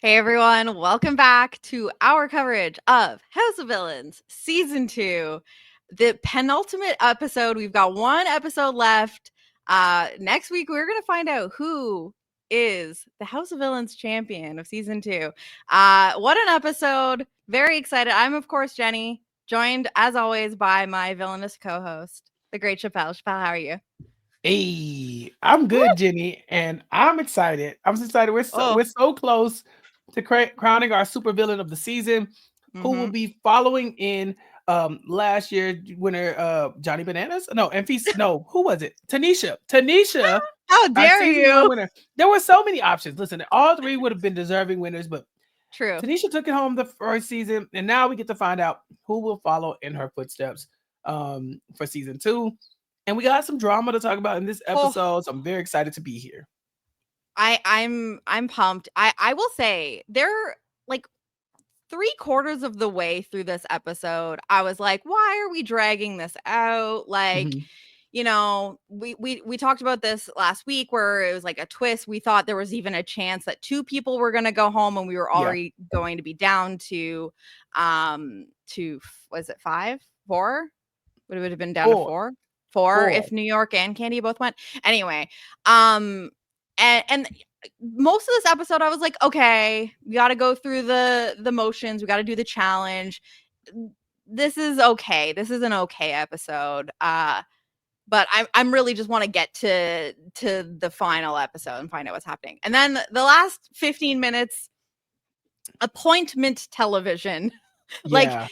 Hey everyone, welcome back to our coverage of House of Villains Season 2. The penultimate episode. We've got one episode left. Next week we're going to find out who is the House of Villains champion of Season 2. What an episode. Very excited. I'm of course Jenny, joined as always by my villainous co-host, the great Chappell. Chappell, how are you? Hey, I'm Woo! good, Jenny, and I'm excited. I'm so excited. We're so Oh. we're so close to crowning our supervillain of the season, who will Mhm. be following in last year winner Johnny Bananas. No, and feast. No, who was it? Tanisha. Tanisha, How our dare season one you? winner. There were so many options. Listen, all three would have been deserving winners, but True. Tanisha took it home the first season, and now we get to find out who will follow in her footsteps for season two. And we got some drama to talk about in this Oh. episode, so I'm very excited to be here. I'm pumped. I will say they're like 3/4 of the way through this episode. I was like, why are we dragging this out? Like, Mhm. we talked about this last week where it was like a twist. We thought there was even a chance that two people were going to go home and we were Yeah. already going to be down to was it 5? 4? Would it have been down to Four. 4? 4 Four. if New York and Candy both went. Anyway, um and most of this episode I was like, okay, we got to go through the motions, we got to do the challenge. This is okay. This is an okay episode. But I'm really just want to get to the final episode and find out what's happening. And then the last 15 minutes, appointment television. Like Yeah.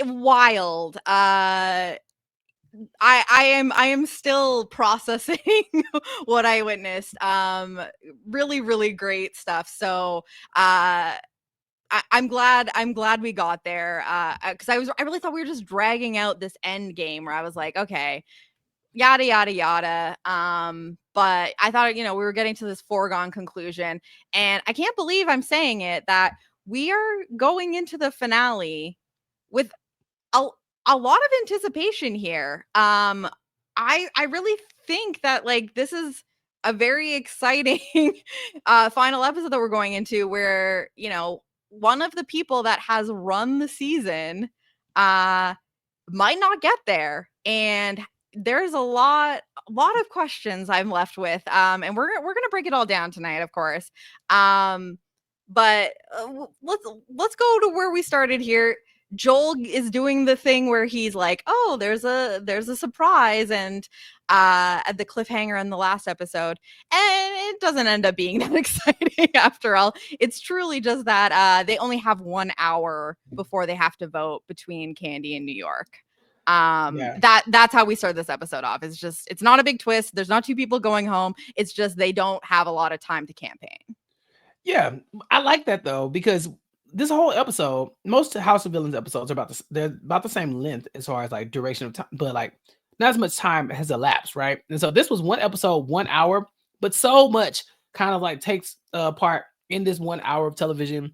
wild. I am still processing what I witnessed. Really great stuff. So I'm glad we got there. Because I really thought we were just dragging out this end game where I was like, okay, yada yada yada. But I thought, we were getting to this foregone conclusion, and I can't believe I'm saying it, that we are going into the finale with a, a lot of anticipation here. I really think that like this is a very exciting final episode that we're going into, where one of the people that has run the season uh might not get there, and there's a lot of questions I'm left with, and we're gonna break it all down tonight, of course. But let's go to where we started here. Joel is doing the thing where he's like, "Oh, there's a surprise," and at the cliffhanger in the last episode, and it doesn't end up being that exciting after all. It's truly just that they only have 1 hour before they have to vote between Candy and New York. Yeah. That's how we start this episode off. It's not a big twist. There's not two people going home. It's just they don't have a lot of time to campaign. Yeah. I like that though, because this whole episode, most House of Villains episodes are they're about the same length as far as like duration of time, but like not as much time has elapsed, right? And so this was one episode, 1 hour, but so much kind of like takes part in this 1 hour of television.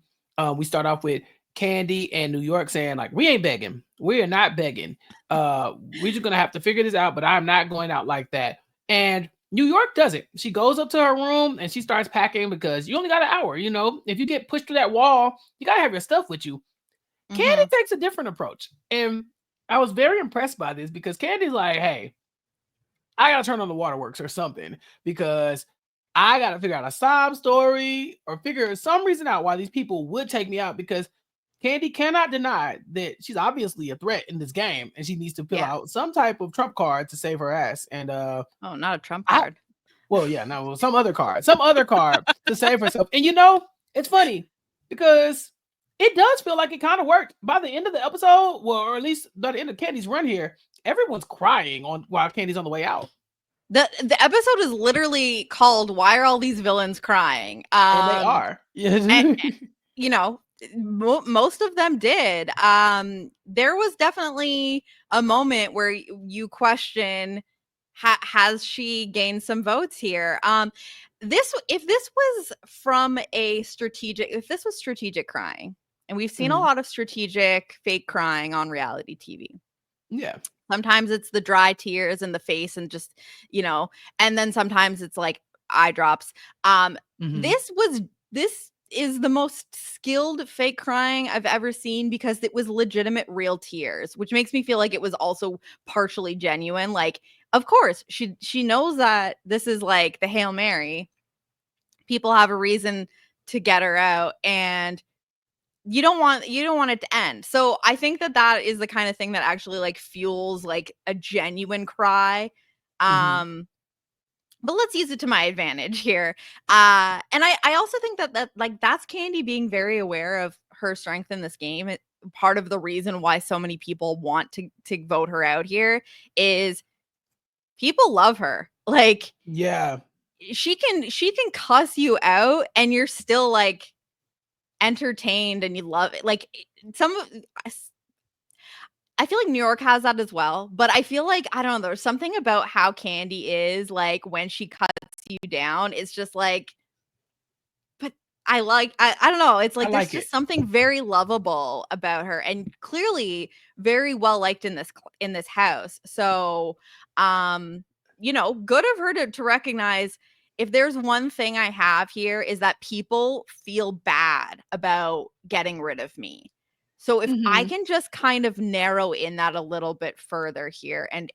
We start off with Candy and New York saying like, we ain't begging, we are not begging. We're just gonna have to figure this out, but I'm not going out like that. And New York does it. She goes up to her room and she starts packing, because you only got an hour. If you get pushed through that wall, you gotta have your stuff with you. Candy Mhm. takes a different approach, and I was very impressed by this, because Candy's like, "Hey, I gotta turn on the waterworks or something, because I gotta figure out a sob story or figure some reason out why these people would take me out, because Candy cannot deny that she's obviously a threat in this game, and she needs to fill Yeah. out some type of trump card to save her ass. And Oh, not a trump I card. well, yeah, no, well, some other card to save herself. And it's funny, because it does feel like it kind of worked. By the end of the episode, well, or at least by the end of Candy's run here, everyone's crying on while Candy's on the way out. The episode is literally called "Why Are All These Villains Crying?" And they are. And, Yes. you know, most of them did. There was definitely a moment where you question, has she gained some votes here? This if this was from a strategic, if this was strategic crying, and we've seen a Mhm. lot of strategic fake crying on reality TV. Yeah. Sometimes it's the dry tears in the face and just, you know, and then sometimes it's like eye drops. Um, Mhm. this was this is the most skilled fake crying I've ever seen because it was legitimate real tears, which makes me feel like it was also partially genuine. Like, of course, she knows that this is like the Hail Mary. People have a reason to get her out, and you don't want it to end. So I think that is the kind of thing that actually like fuels like a genuine cry. Mhm. But let's use it to my advantage here. And I also think that like that's Candy being very aware of her strength in this game. Part of the reason why so many people want to vote her out here is people love her. Like Yeah. she can cuss you out and you're still like entertained and you love it. Like some of I feel like New York has that as well, but I feel like I don't know, there's something about how Candy is like when she cuts you down. It's just like, but I don't know. It's I like there's like it. just something very lovable about her, and clearly very well liked in this house. So, um, good of her to recognize if there's one thing I have here is that people feel bad about getting rid of me. So if I Mhm. can just kind of narrow in that a little bit further here and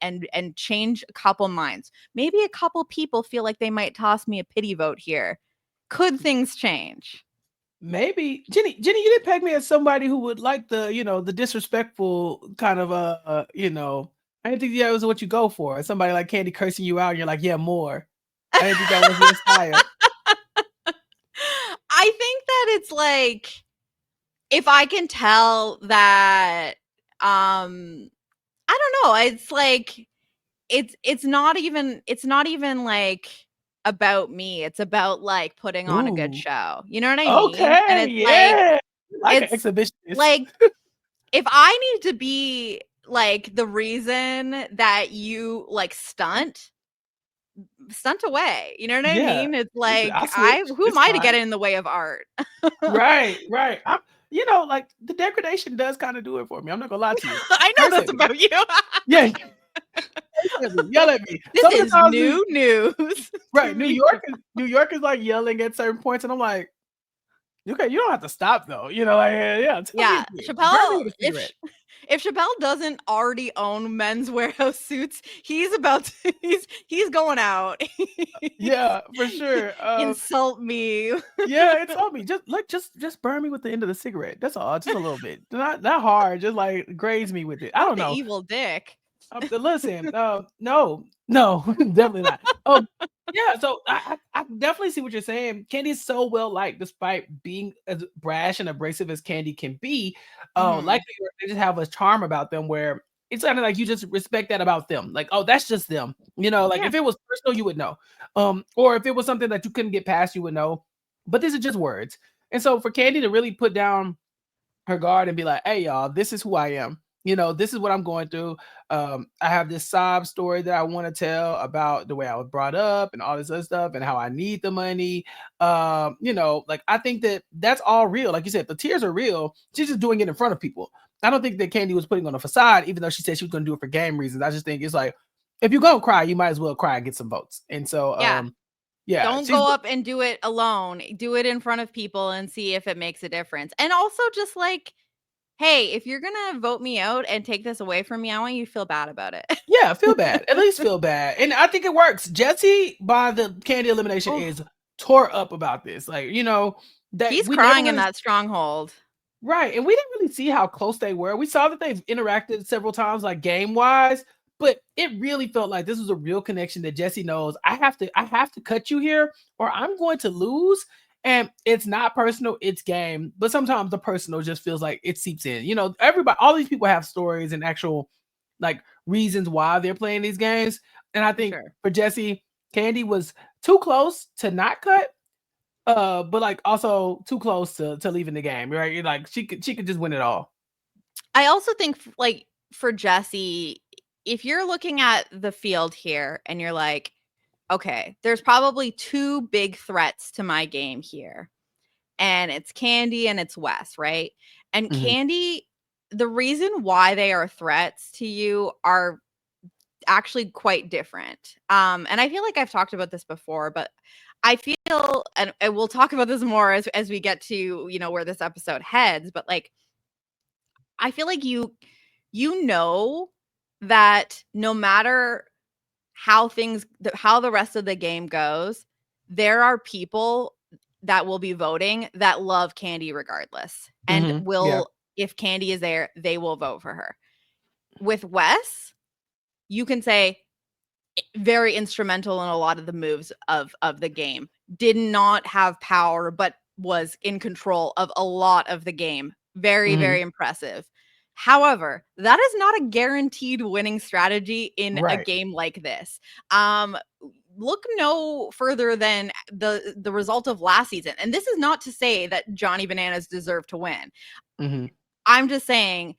change a couple minds, maybe a couple people feel like they might toss me a pity vote here. Could things change? Maybe Jenny, you didn't peg me as somebody who would like the, the disrespectful kind of I didn't think that was what you go for. Somebody like Candy cursing you out, and you're like, yeah, more. I didn't think that was your style. I think that it's like if I can tell that I don't know, it's like it's not even like about me. It's about like putting on a good Ooh. show. You know what I mean? And Okay, it's like yeah. Like an it's exhibitionist. like if I need to be like the reason that you like stunt away. You know what I Yeah. mean? It's Listen, I like switch. who It's am I to get fine. in the way of art? Right, right. Like the degradation does kind of do it for me. I'm not gonna lie to you. I know Curse that's at me. about you. Yeah, curse at me, yell at me. This Some of the is times new news to right, me. New York is like yelling at certain points, and I'm like, okay, you don't have to stop though. Like, yeah, tell me Yeah, again. Burn me Chappell. with a cigarette. If Chappell doesn't already own Men's Warehouse suits, he's about to, he's going out. Yeah, for sure. Insult me. Yeah, it's on me. Just burn me with the end of the cigarette. That's all. Just a little bit. Not hard. Just like graze me with it. I Not don't the know. evil dick. Listen, no, definitely not. Yeah, so I definitely see what you're saying. Candy's so well liked, despite being as brash and abrasive as Candy can be. Like Mhm. they just have a charm about them where it's kind of like you just respect that about them. Like, oh, that's just them. Like Yeah. if it was personal, you would know. Or if it was something that you couldn't get past, you would know. But these are just words. And so for Candy to really put down her guard and be like, hey, y'all, this is who I am. This is what I'm going through. I have this sob story that I want to tell about the way I was brought up and all this other stuff and how I need the money. Like I think that's all real. Like you said, the tears are real. She's just doing it in front of people. I don't think that Candy was putting on a facade, even though she said she was going to do it for game reasons. I just think it's like, if you're going to cry, you might as well cry and get some votes. And so, Yeah. yeah, Don't she's go up and do it alone. Do it in front of people and see if it makes a difference. And also just like, hey, if you're going to vote me out and take this away from me, I want you to feel bad about it. yeah, feel bad. At least feel bad. And I think it works. Jesse, by the Candy elimination, Oh, is tore up about this. Like, that he's we never crying in really that stronghold. right. And we didn't really see how close they were. We saw that they've interacted several times, like game-wise, but it really felt like this was a real connection that Jesse knows. I have to cut you here, or I'm going to lose. And it's not personal, it's game. But sometimes the personal just feels like it seeps in. Everybody, all these people have stories and actual like reasons why they're playing these games. And I For think sure. for Jesse, Candy was too close to not cut, but like also too close to leaving the game, right? Like she could just win it all. I also think like for Jesse, if you're looking at the field here and you're like, okay, there's probably two big threats to my game here. And it's Candy and it's Wes, right? And Mhm. Candy, the reason why they are threats to you are actually quite different. And I feel like I've talked about this before, but I feel feel, and we'll talk about this more as we get to, where this episode heads, but like, I feel like you that no matter how how the rest of the game goes, there are people that will be voting that love Candy regardless, and Yeah. if Candy is there, they will vote for her. With Wes, you can say very instrumental in a lot of the moves of the game. Did not have power, but was in control of a lot of the game. Very, very impressive. However, that is not a guaranteed winning strategy in a Right. game like this. Look no further than the result of last season. And this is not to say that Johnny Bananas deserved to win. I'm just saying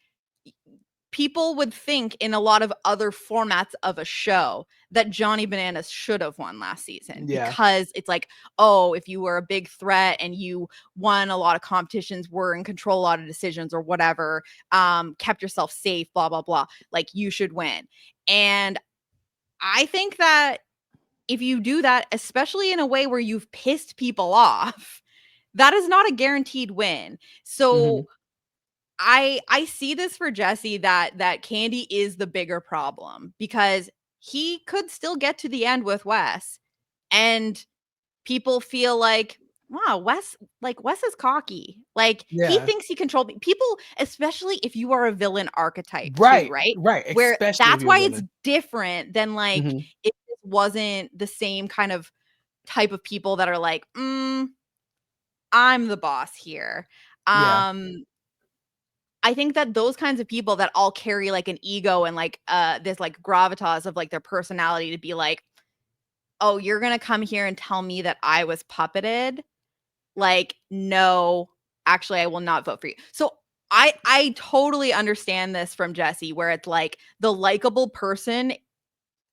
people would think in a lot of other formats of a show that Johnny Bananas should have won last season, because it's like, oh, if you were a big threat and you won a lot of competitions, were in control a lot of decisions or whatever, kept yourself safe, blah, blah, blah, like you should win. And I think that if you do that, especially in a way where you've pissed people off, that is not a guaranteed win. So I see this for Jesse, that Candy is the bigger problem, because he could still get to the end with Wes, and people feel like, wow, Wes is cocky. Like he thinks he controlled people, especially if you are a villain archetype too, right? Right. Where Especially if that's you're a why it's villain. different than like if it wasn't the same kind of type of people that are like, I'm the boss here. Yeah. I think that those kinds of people that all carry like an ego and like this like gravitas of like their personality to be like, oh, you're gonna come here and tell me that I was puppeted. Like, no, actually, I will not vote for you. So I totally understand this from Jesse, where it's like the likable person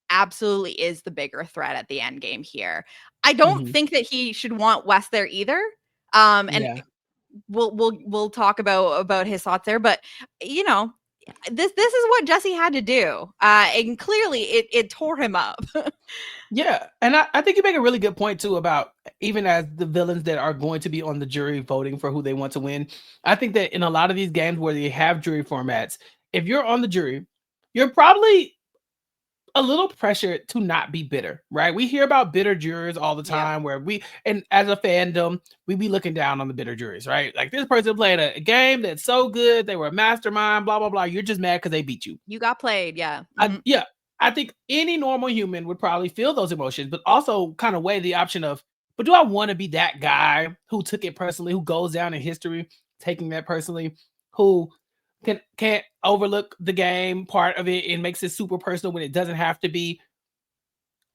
absolutely is the bigger threat at the end game here. I don't think that he should want Wes there either. And we'll talk about his thoughts there, but this is what Jesse had to do, and clearly it tore him up. Yeah, and I think you make a really good point too about even as the villains that are going to be on the jury voting for who they want to win. I think that in a lot of these games where they have jury formats, if you're on the jury, you're probably a little pressured to not be bitter, right? We hear about bitter jurors all the time where and as a fandom, we be looking down on the bitter juries, right? Like this person played a game that's so good, they were a mastermind, blah, blah, blah. You're just mad because they beat you. You got played, yeah. Yeah. I think any normal human would probably feel those emotions, but also kind of weigh the option of, but do I want to be that guy who took it personally, who goes down in history taking that personally, who can't overlook the game part of it and makes it super personal when it doesn't have to be.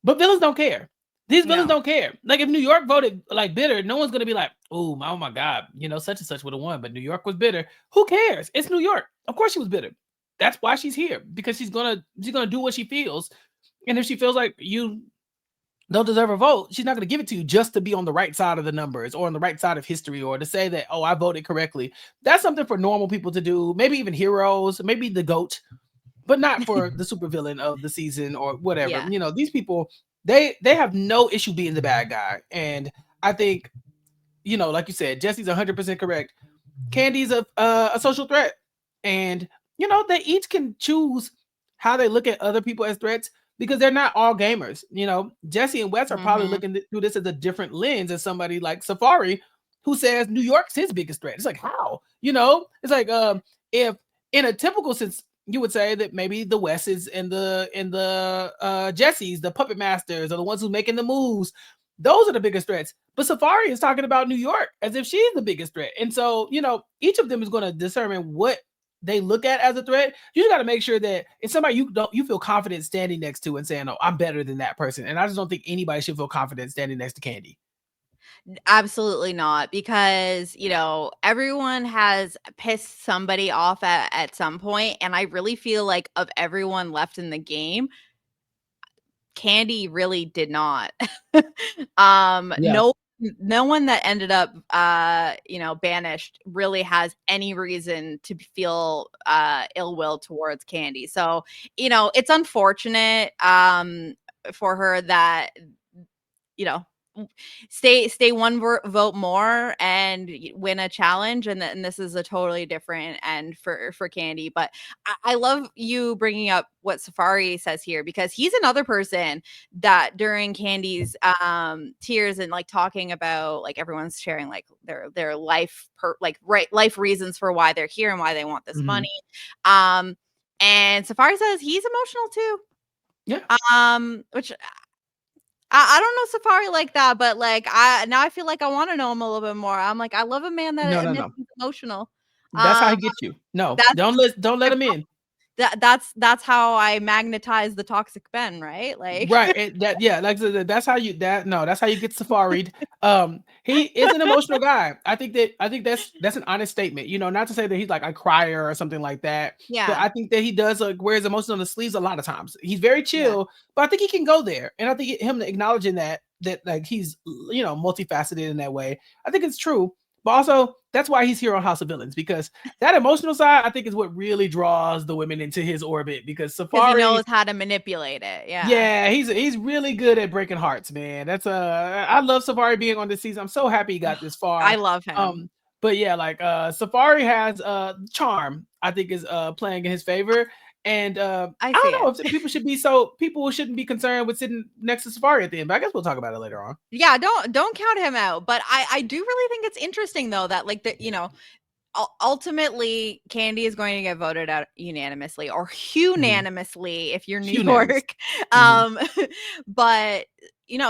But villains don't care. These villains don't care. Like if New York voted like bitter, no one's gonna be like, oh my God, such and such would have won, but New York was bitter. Who cares? It's New York. Of course she was bitter. That's why she's here, because she's gonna do what she feels. And if she feels like you don't deserve a vote, she's not gonna give it to you just to be on the right side of the numbers or on the right side of history or to say that, oh, I voted correctly. That's something for normal people to do, maybe even heroes, maybe the GOAT, but not for the supervillain of the season or whatever. These people, they have no issue being the bad guy. And I think, like you said, Jesse's 100% correct. Candy's a social threat. And, they each can choose how they look at other people as threats because they're not all gamers. Jesse and Wes are probably looking through this as a different lens as somebody like Safari, who says New York's his biggest threat. It's like, how? It's like if in a typical sense, you would say that maybe the Wes's and the Jesse's, the puppet masters, are the ones who's making the moves. Those are the biggest threats. But Safari is talking about New York as if she's the biggest threat. And so, each of them is going to determine what they look at as a threat. You just got to make sure that it's somebody you feel confident standing next to and saying, oh, I'm better than that person. And I just don't think anybody should feel confident standing next to Candy. Absolutely not, because everyone has pissed somebody off at some point, and I really feel like of everyone left in the game, Candy really did not. No one that ended up banished really has any reason to feel ill will towards Candy. So it's unfortunate for her that stay one vote more and win a challenge, and then this is a totally different end for Candy. But I love you bringing up what Safari says here, because he's another person that during Candy's tears and like talking about like everyone's sharing like their life life reasons for why they're here and why they want this money, and Safari says he's emotional too. Which I don't know Safari like that, but like I feel like I want to know him a little bit more. I'm like, I love a man that admits he's emotional. That's how he gets you. No, don't let him in. That's how I magnetize the toxic Ben, right? Like right. That's how you that's how you get Safari. He is an emotional guy. I think that's an honest statement. You know, not to say that he's like a crier or something like that. Yeah. But I think that he does wears emotions on the sleeves a lot of times. He's very chill, but I think he can go there. And I think him acknowledging that like he's multifaceted in that way, I think it's true. But also, that's why he's here on House of Villains, because that emotional side, I think, is what really draws the women into his orbit. Because Safari he knows how to manipulate it. Yeah, he's really good at breaking hearts, man. That's I love Safari being on this season. I'm so happy he got this far. I love him. But yeah, like Safari has charm, I think, is playing in his favor. And I don't know if people shouldn't be concerned with sitting next to Safari at the end, but I guess we'll talk about it later on. Yeah, don't count him out. But I do really think it's interesting though that like ultimately Candy is going to get voted out unanimously or unanimously if you're New York. But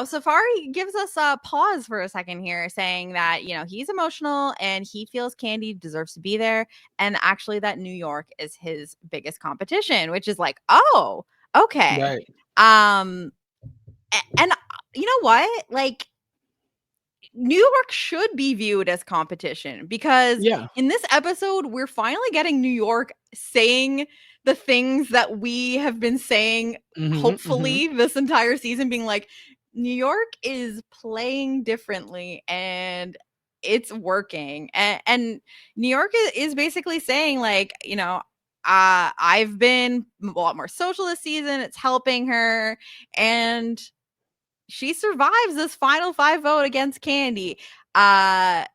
Safari gives us a pause for a second here, saying that he's emotional and he feels Candy deserves to be there, and actually that New York is his biggest competition, which is like, oh, okay. Right. And you know what, like, New York should be viewed as competition, because in this episode, we're finally getting New York saying the things that we have been saying, hopefully, this entire season, being like, New York is playing differently and it's working. And New York is basically saying, like, I've been a lot more social this season. It's helping her. And she survives this final 5 vote against Candy. I'm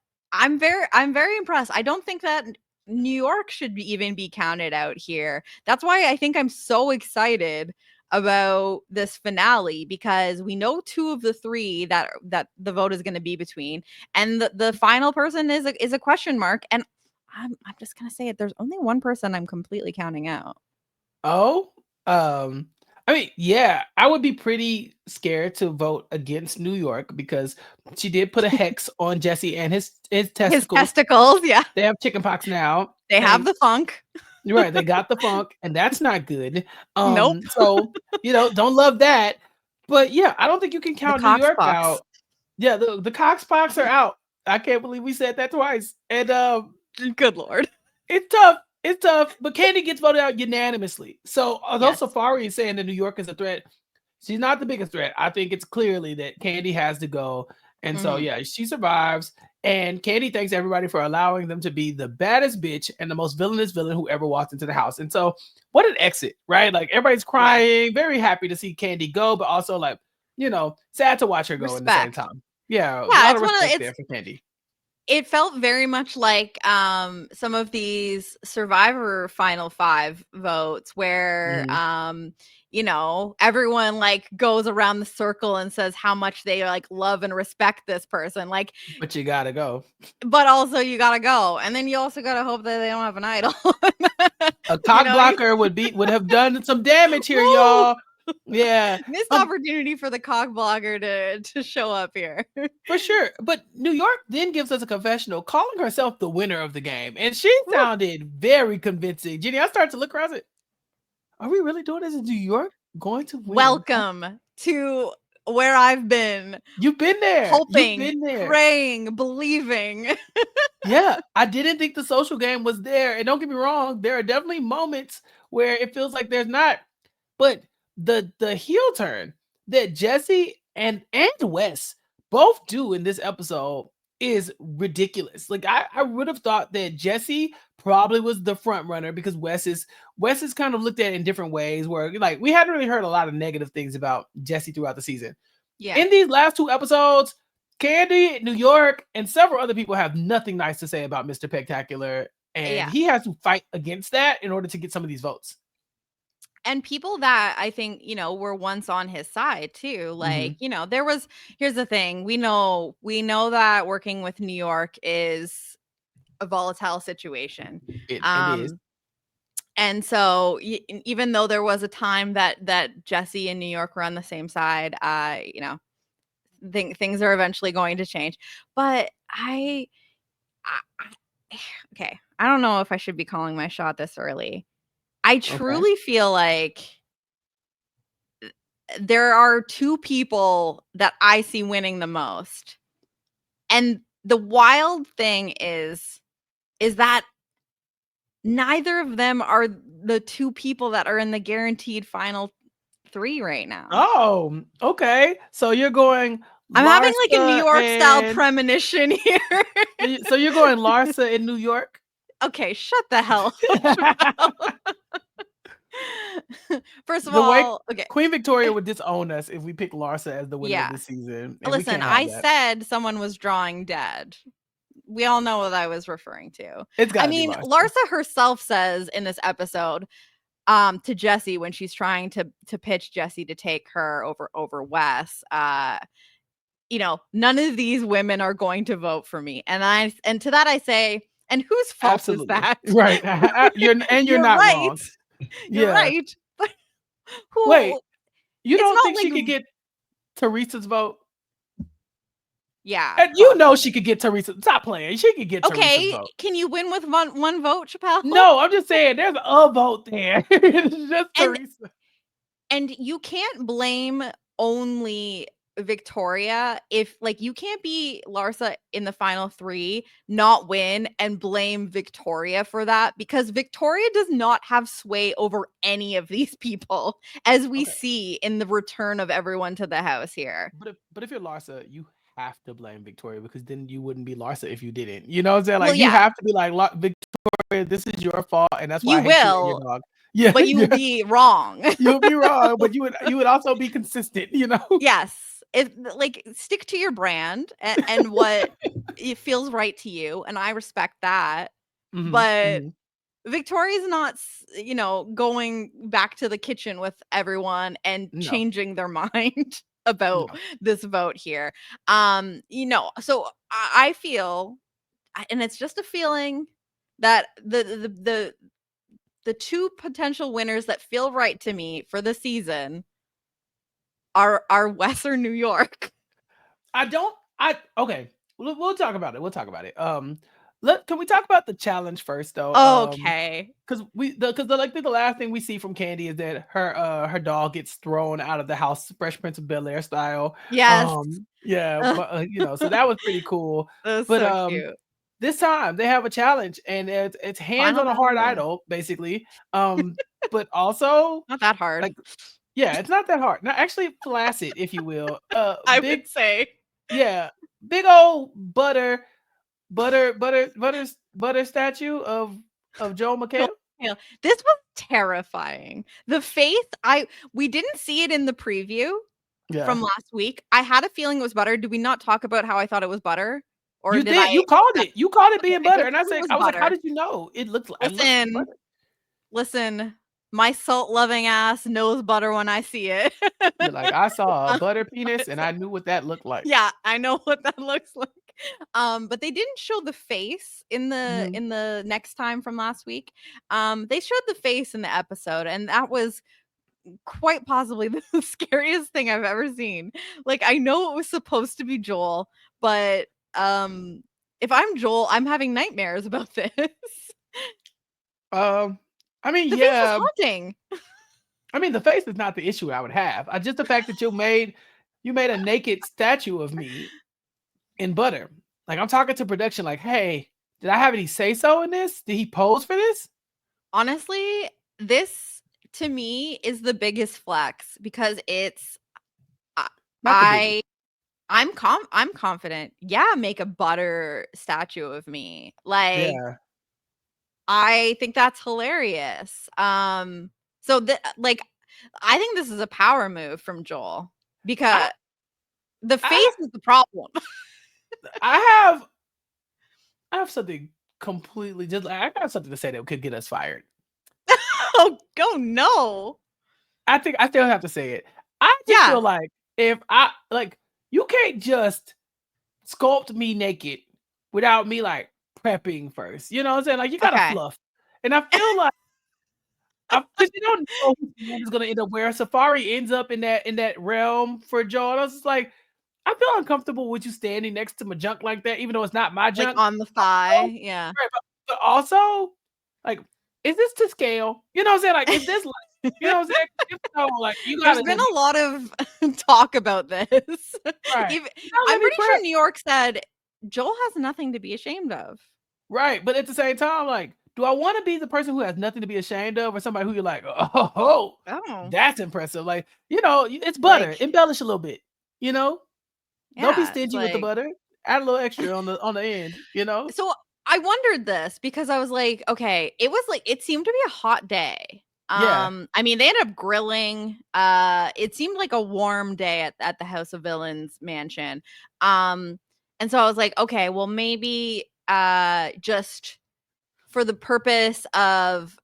very impressed. I don't think that New York should even be counted out here. That's why I think I'm so excited about this finale, because we know 2 of the 3 that the vote is going to be between, and the final person is a question mark. And I'm just gonna say it. There's only one person I'm completely counting out. I mean, yeah, I would be pretty scared to vote against New York, because she did put a hex on Jesse and his testicles. His testicles, yeah. They have chickenpox now. They have the funk. Right, they got the funk, and that's not good. Nope. So, don't love that. But yeah, I don't think you can count New York out. Yeah, the Coxpox are out. I can't believe we said that twice. And good Lord. It's tough. It's tough, but Candy gets voted out unanimously. So although Safari is saying that New York is a threat, she's not the biggest threat. I think it's clearly that Candy has to go. And so, yeah, she survives. And Candy thanks everybody for allowing them to be the baddest bitch and the most villainous villain who ever walked into the house. And so what an exit, right? Like, everybody's crying, very happy to see Candy go, but also like, sad to watch her go at the same time. Yeah, a lot of respect there for Candy. It felt very much like some of these Survivor Final 5 votes where, everyone like goes around the circle and says how much they like love and respect this person. Like, but you gotta go. But also you gotta go, and then you also gotta hope that they don't have an idol. A cock blocker would have done some damage here, y'all. Yeah, missed opportunity for the cock blogger to show up here. For sure. But New York then gives us a confessional calling herself the winner of the game, and she sounded very convincing. Jenny, I started to look around and said, are we really doing this in New York? Going to win? Welcome to where I've been. You've been there. Hoping, praying, believing. Yeah, I didn't think the social game was there. And don't get me wrong, there are definitely moments where it feels like there's not. But the heel turn that Jesse and Wes both do in this episode is ridiculous. Like, I would have thought that Jesse probably was the front runner, because Wes is kind of looked at in different ways, where like we hadn't really heard a lot of negative things about Jesse throughout the season. Yeah. In these last 2 episodes, Candy, New York, and several other people have nothing nice to say about Mr. Spectacular, and he has to fight against that in order to get some of these votes. And people that I think, were once on his side too. Like, here's the thing. We know that working with New York is a volatile situation. It is. And so even though there was a time that Jesse and New York were on the same side, things are eventually going to change. But okay, I don't know if I should be calling my shot this early. I truly feel like there are two people that I see winning the most. And the wild thing is that neither of them are the two people that are in the guaranteed final 3 right now. Oh, okay. So you're going I'm having like a New York style and premonition here. so you're going Larsa in New York? Okay, shut the hell up. First of all, okay. Queen Victoria would disown us if we pick Larsa as the winner of this season. And listen, I said someone was drawing dead. We all know what I was referring to. It's gotta be Larsa herself says in this episode to Jesse when she's trying to pitch Jesse to take her over Wes, none of these women are going to vote for me. And to that I say, and whose fault is that? Right. You're not right. wrong. You're right. But wait, you don't think she could get Teresa's vote? Yeah. And she could get Teresa. Stop playing. She could get Teresa's vote. Can you win with one vote, Chappell? No, I'm just saying there's a vote there. It's just Teresa. And you can't blame only Victoria if you can't be Larsa in the final 3, not win, and blame Victoria for that, because Victoria does not have sway over any of these people, as we see in the return of everyone to the house here. But if you're Larsa, you have to blame Victoria, because then you wouldn't be Larsa if you didn't. You know what I'm saying? You have to be like, Victoria, this is your fault, and that's why I hate you and your dog. Yeah, but you would be wrong. You'll be wrong, but you would also be consistent, Yes. Stick to your brand and what it feels right to you, and I respect that. But Victoria's not, going back to the kitchen with everyone and changing their mind about this vote here. So I feel, and it's just a feeling, that the two potential winners that feel right to me for the season are Wes or New York. Okay. We'll talk about it. Can we talk about the challenge first, though? Okay. Because the last thing we see from Candy is that her doll gets thrown out of the house, Fresh Prince of Bel-Air style. Yes. Yeah. But so that was pretty cool. That was so cute. This time they have a challenge, and it's hands on a hard idol, basically. But also not that hard. Yeah, it's not that hard. No, actually flaccid, if you will. I would say. Yeah, big old butter statue of Joel McHale. This was terrifying. The face, we didn't see it in the preview from last week. I had a feeling it was butter. Did we not talk about how I thought it was butter? Or you did. You called it. You called it being butter, and I was like, how did you know? It looks like butter. Listen. My salt-loving ass knows butter when I see it. You're like, I saw a butter penis, and I knew what that looked like. Yeah, I know what that looks like. But they didn't show the face in the next time from last week. They showed the face in the episode, and that was quite possibly the scariest thing I've ever seen. I know it was supposed to be Joel, but if I'm Joel, I'm having nightmares about this. I mean, the face is haunting. I mean, the face is not the issue I would have. Just the fact that you made a naked statue of me in butter. I'm talking to production, hey, did I have any say so in this? Did he pose for this? Honestly, this to me is the biggest flex, because it's I'm confident. Yeah, make a butter statue of me. Yeah. I think that's hilarious. So I think this is a power move from Joel, because the face is the problem. I have something completely just I got something to say that could get us fired. Oh, go no. I still have to say it. I just Yeah. feel like if I like you can't just sculpt me naked without me like prepping first. You know what I'm saying? Like you gotta Okay. fluff. And I feel like because you don't know who is gonna end up where Safari ends up in that realm for Joel. I was just like, I feel uncomfortable with you standing next to my junk like that, even though it's not my Like junk. on the thigh. Yeah. Right, but also, like, is this to scale? You know what I'm saying? Like, is this like, you know what I'm saying? If so, like, you There's gotta been let me a lot of talk about this. right. Even You gotta I'm let me pretty sure prep. New York said Joel has nothing to be ashamed of. Right. But at the same time, like, do I want to be the person who has nothing to be ashamed of, or somebody who you're like, oh, Oh. that's impressive? Like, it's butter. Like, Embellish a little bit, you know? Don't be yeah, it's stingy with the like butter. Add a little extra on the end, you know? so I wondered this because I was like, okay, it was like it seemed to be a hot day. Yeah. I mean, they ended up grilling. It seemed like a warm day at the House of Villains mansion. Um, and so I was like, okay, well, maybe just for the purpose of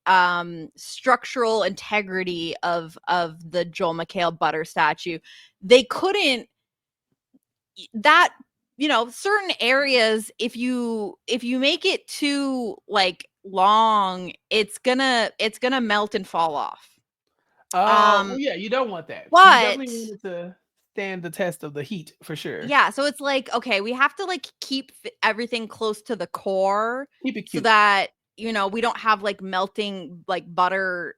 structural integrity of the Joel McHale butter statue, they couldn't that certain areas, if you make it too like long, it's gonna melt and fall off. Oh, well, um yeah, you don't want that. You but definitely want it to stand the test of the heat for sure. yeah, so it's like, okay, we have to like keep everything close to the core Keep it so cute. that we don't have like melting like butter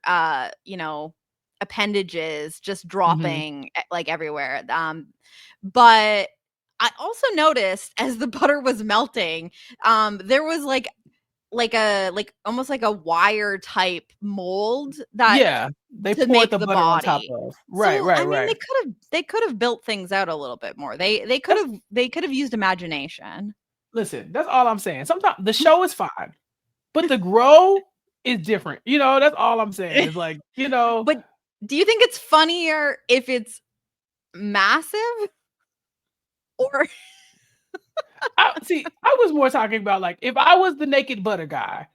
appendages just Mhm. dropping like everywhere. But I also noticed as the butter was melting, there was like almost like a wire type mold that Yeah, they to poured make the the butter on top body. of. Right, So, I right, mean, right. they could have built things out a little bit more. They could That's have they could have used imagination. listen, that's all I'm saying. Sometimes the show is fine, but the grow is different. That's all I'm saying. It's like, But do you think it's funnier if it's massive or I was more talking about like if I was the naked butter guy,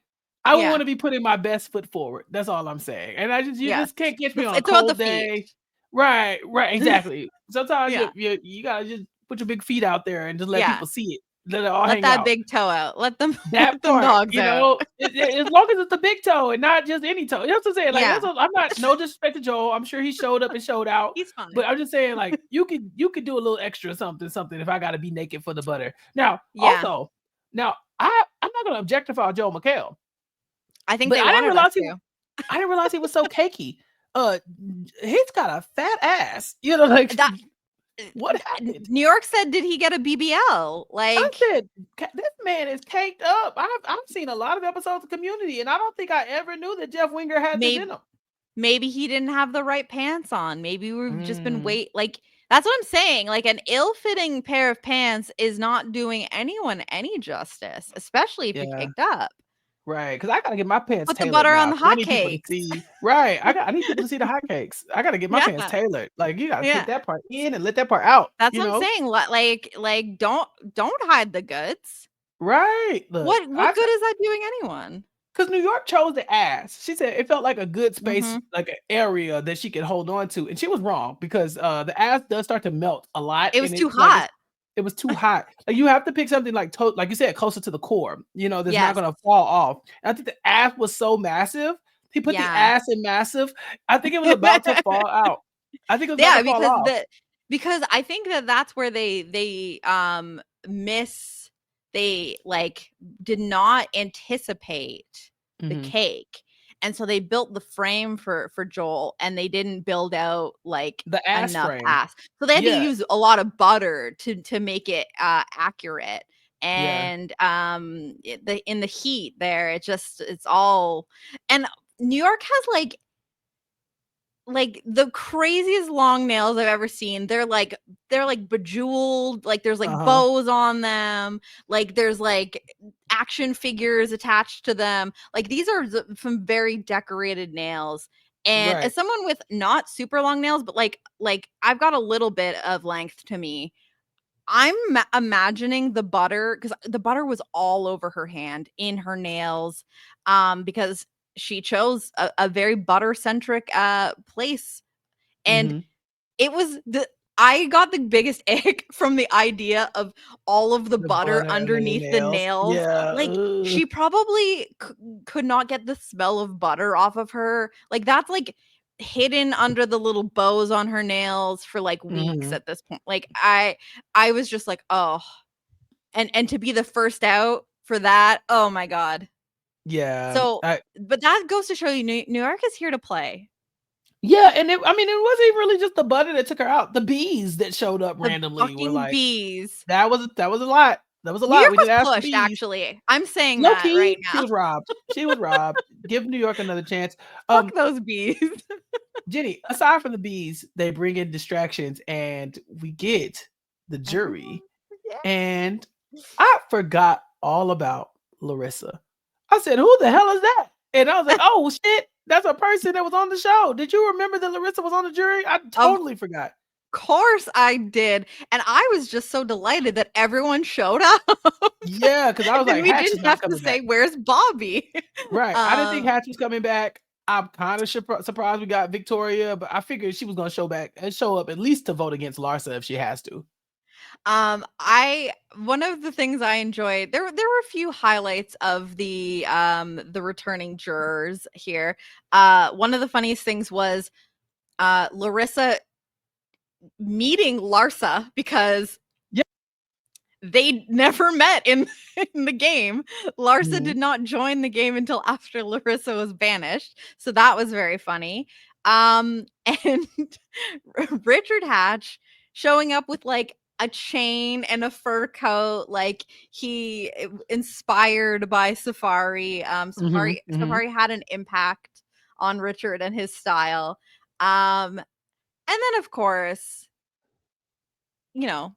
I would yeah, want to be putting my best foot forward. That's all I'm saying. And you yes. just can't catch me on a It's about the cold feet. day. Right, right, exactly. Sometimes Yeah. you gotta just put your big feet out there and just let Yeah. people see it. Let it all Let hang that out. big toe out. Let them That let them part, dogs out. as long as it's the big toe and not just any toe. You know what I'm saying? Like Yeah. I'm not no disrespect to Joel. I'm sure he showed up and showed out. He's fine. But I'm just saying, like, you could do a little extra something if I gotta be naked for the butter. Now, Yeah. also, I'm not gonna objectify Joel McHale, I think but they wanted us to. I didn't realize he was so cakey. Uh he's got a fat ass. Like That what happened? New York said, "Did he get a BBL?" I Like, said, This man is caked up." I've seen a lot of episodes of Community, and I don't think I ever knew that Jeff Winger had this in maybe him. maybe he didn't have the right pants on. Maybe we've just been Mm, like that's what I'm saying. Like an ill-fitting pair of pants is not doing anyone any justice, especially if you're yeah, caked up. right. Because I gotta get my pants Put the tailored butter on now. the 'Cause I need people to hotcakes. see. Right, I need people to see the hotcakes. I gotta get my pants Yeah. tailored. Like you gotta take Yeah. that part in and let that part out. That's You what I'm know, saying. Like don't hide the goods. right? Look, What good is that doing anyone? because New York chose the ass. She said it felt like a good space, Mhm. like an area that she could hold on to, and she was wrong because the ass does start to melt a lot, It was and too hot. it was too hot. Like you have to pick something like you said, closer to the core. That's not Yes. gonna fall off. And I think the ass was so massive. He put the Yeah. ass in massive. I think it was about to fall out. I think it was about Yeah, to fall off. because I think that's where they miss they like did not anticipate the Mhm. cake. And so they built the frame for Joel and they didn't build out like The ass enough frame. ass. So they had to Yeah, use a lot of butter to make it accurate. yeah. And in the heat there, it's all. And New York has like the craziest long nails I've ever seen. They're like bejeweled, like there's like Uh-huh. bows on them, like there's like action figures attached to them. Like these are some very decorated nails. And Right. as someone with not super long nails, but like I've got a little bit of length to me, I'm imagining the butter, because the butter was all over her hand, in her nails, because she chose a very butter centric place, and Mm-hmm. it was I got the biggest ick from the idea of all of the The butter butter under the underneath the nails. nails. Yeah. Like, Ugh. she probably could not get the smell of butter off of her. Like, that's like hidden under the little bows on her nails for like weeks Mm-hmm. at this point. Like, I was just like, oh, and to be the first out for that, oh my god. Yeah. So, but that goes to show you, New York is here to play. Yeah, and it wasn't even really just the butter that took her out. The bees that showed up The randomly were fucking like, bees. that was a lot. That was a New lot. York We was didn't ask the pushed, bees. actually. I'm saying Low that right key, she now. was robbed. She was robbed. Give New York another chance. Fuck those bees. Jenny, aside from the bees, they bring in distractions and we get the jury. Yeah. And I forgot all about Larissa. I said, who the hell is that? And I was like, oh shit, that's a person that was on the show. Did you remember that Larissa was on the jury? I totally forgot. Of course I did. And I was just so delighted that everyone showed up. Yeah, because I was Then like, we Hatch is didn't not have to coming back. say, where's Bobby? Right. I didn't think Hatch was coming back. I'm kind of surprised we got Victoria, but I figured she was going to show up at least to vote against Larsa if she has to. I one of the things I enjoyed, there were a few highlights of the returning jurors here. One of the funniest things was Larissa meeting Larsa, because they never met in the game. Larsa did not join the game until after Larissa was banished, so that was very funny. And Richard Hatch showing up with like a chain and a fur coat, like he inspired by Safari. Safari had an impact on Richard and his style. And then of course, you know,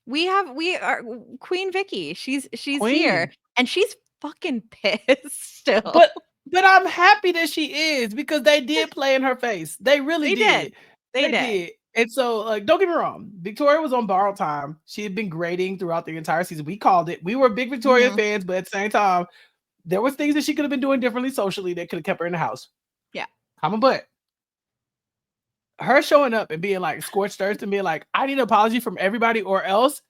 we are Queen Vicky. She's here, Queen. and she's fucking pissed still. But I'm happy that she is, because they did play in her face. They really did. They did. Did. And so, like, don't get me wrong. Victoria was on borrowed time. She had been grading throughout the entire season. We called it. We were big Victoria fans, but at the same time, there was things that she could have been doing differently socially that could have kept her in the house. Yeah. But her showing up and being like scorched earth and being like, I need an apology from everybody or else,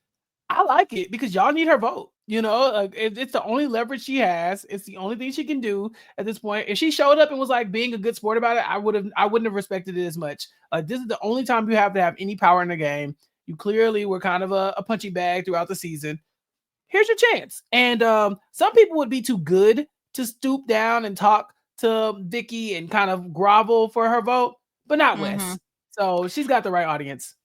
I like it, because y'all need her vote. You know, like, it's the only leverage she has. It's the only thing she can do at this point. If she showed up and was like being a good sport about it, I wouldn't have respected it as much. This is the only time you have to have any power in the game. You clearly were kind of a punching bag throughout the season. Here's your chance. And some people would be too good to stoop down and talk to Vicky and kind of grovel for her vote, but not Wes. So she's got the right audience.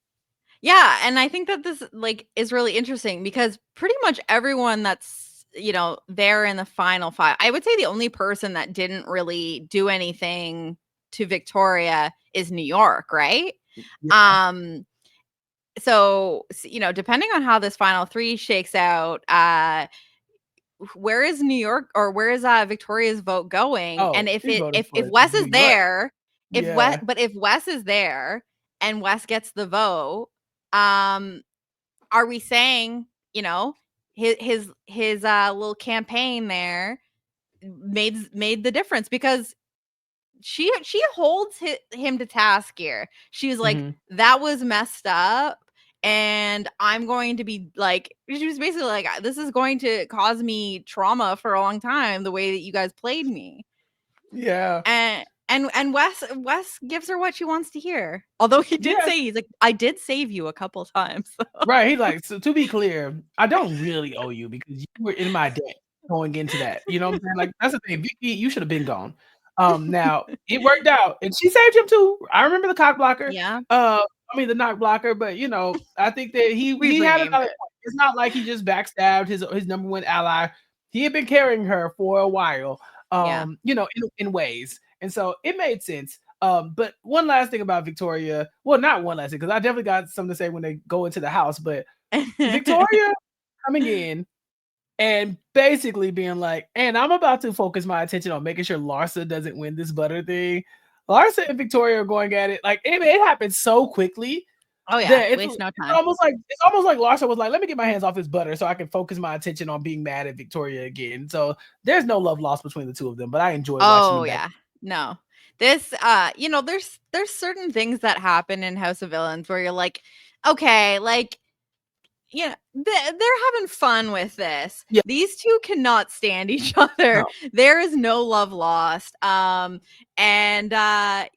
Yeah, and I think that this like is really interesting, because pretty much everyone that's, you know, there in the final five, I would say the only person that didn't really do anything to Victoria is New York, right? Yeah. So, you know, depending on how this final three shakes out, where is New York, or where is Victoria's vote going? Oh, And if if Wes is there, if Wes is there and Wes gets the vote, are we saying, you know, his little campaign there made the difference? Because she holds him to task here. She was like, that was messed up, and I'm going to be like, she was basically like, this is going to cause me trauma for a long time, the way that you guys played me. Yeah. And Wes gives her what she wants to hear. Although he did say, he's like, I did save you a couple times. Right. He's like, so to be clear, I don't really owe you, because you were in my debt going into that. You know what I'm saying? Like, that's the thing. Vicky, you should have been gone. Now it worked out, and she saved him too. I remember the cock blocker. Yeah. The knock blocker, but you know, I think that he had another. It's not like he just backstabbed his number one ally. He had been carrying her for a while. You know, in ways, and so it made sense. But one last thing about Victoria. Well, not one last thing, because I definitely got something to say when they go into the house. But Victoria coming in and basically being like, and I'm about to focus my attention on making sure Larsa doesn't win this butter thing. Larsa and Victoria are going at it like it happened so quickly. Oh yeah, that waste no time. it's almost like Larsa was like, let me get my hands off this butter so I can focus my attention on being mad at Victoria again. So there's no love lost between the two of them, but I enjoy watching Oh them back. yeah. No. This there's certain things that happen in House of Villains where you're like, okay, like they're having fun with this. Yeah, These two cannot stand each other. no, There is no love lost. And I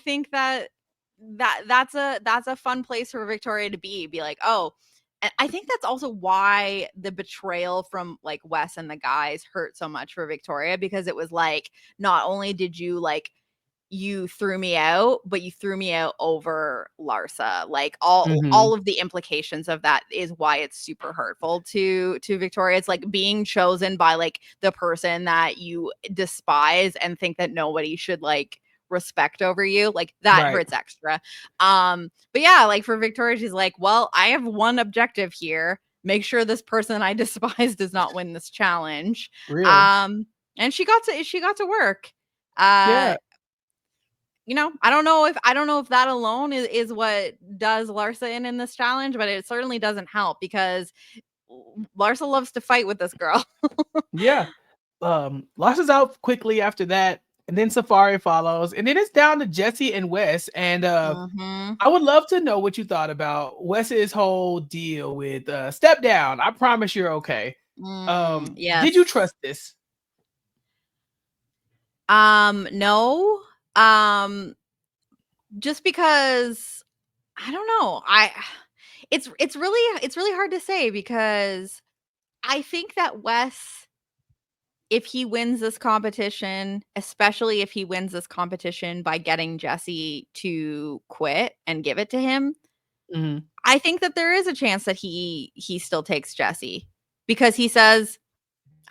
think that's a fun place for Victoria to be like, oh, and I think that's also why the betrayal from like Wes and the guys hurt so much for Victoria, because it was like, not only did you threw me out, but you threw me out over Larsa. Like all of the implications of that is why it's super hurtful to Victoria. It's like being chosen by like the person that you despise and think that nobody should like respect over you. Like that right, hurts extra. But yeah, like for Victoria, she's like, well, I have one objective here. Make sure this person I despise does not win this challenge. really, And she got to work. Uh yeah, I don't know if that alone is what does Larsa in this challenge, but it certainly doesn't help because Larsa loves to fight with this girl. yeah. Larsa's out quickly after that, and then Safari follows, and then it's down to Jesse and Wes. And Mm-hmm. I would love to know what you thought about Wes's whole deal with step down. I promise you're okay. Did you Yes. trust this? No. Um, just because I don't know. It's really hard to say because I think that Wes, if he wins this competition, especially if he wins this competition by getting Jesse to quit and give it to him, Mhm. I think that there is a chance that he still takes Jesse because he says,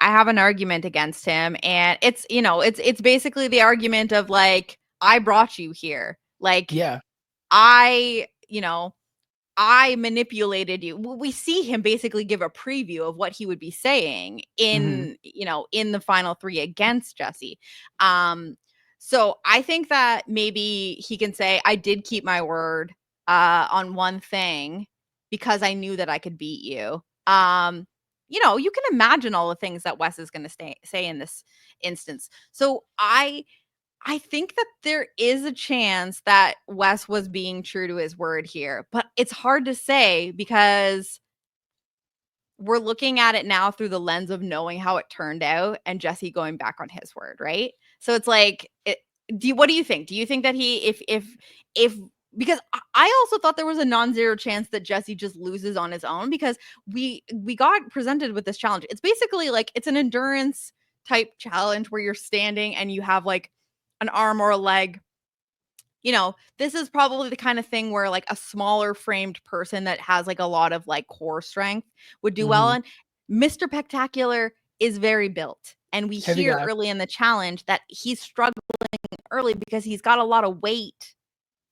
I have an argument against him, and it's basically the argument of like, I brought you here. Like Yeah. I manipulated you. We see him basically give a preview of what he would be saying Mhm. in the final 3 against Jesse. Um, so I think that maybe he can say, I did keep my word on one thing because I knew that I could beat you. You can imagine all the things that Wes is going to say in this instance. So I think that there is a chance that Wes was being true to his word here, but it's hard to say because we're looking at it now through the lens of knowing how it turned out and Jesse going back on his word, right? So it's like, what do you think? Do you think that he, if, because I also thought there was a non-zero chance that Jesse just loses on his own because we got presented with this challenge. It's basically like it's an endurance type challenge where you're standing and you have like an arm or a leg. This is probably the kind of thing where like a smaller framed person that has like a lot of like core strength would do well Mhm. in. Mr. Spectacular is very built. And we Heavy hear guy. early in the challenge that he's struggling early because he's got a lot of weight,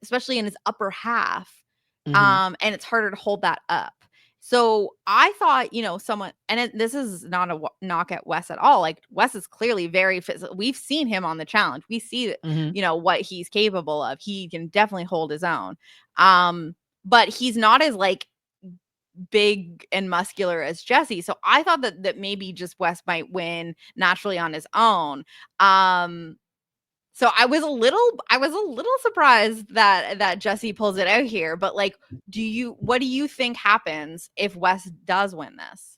especially in his upper half. Mhm. And it's harder to hold that up. So I thought, someone, and this is not a knock at Wes at all. Like Wes is clearly very physical. We've seen him on the challenge. We see, Mhm. what he's capable of. He can definitely hold his own. But he's not as like big and muscular as Jesse. So I thought that maybe just Wes might win naturally on his own. Um, so I was a little surprised that Jesse pulls it out here, but like, what do you think happens if Wes does win this?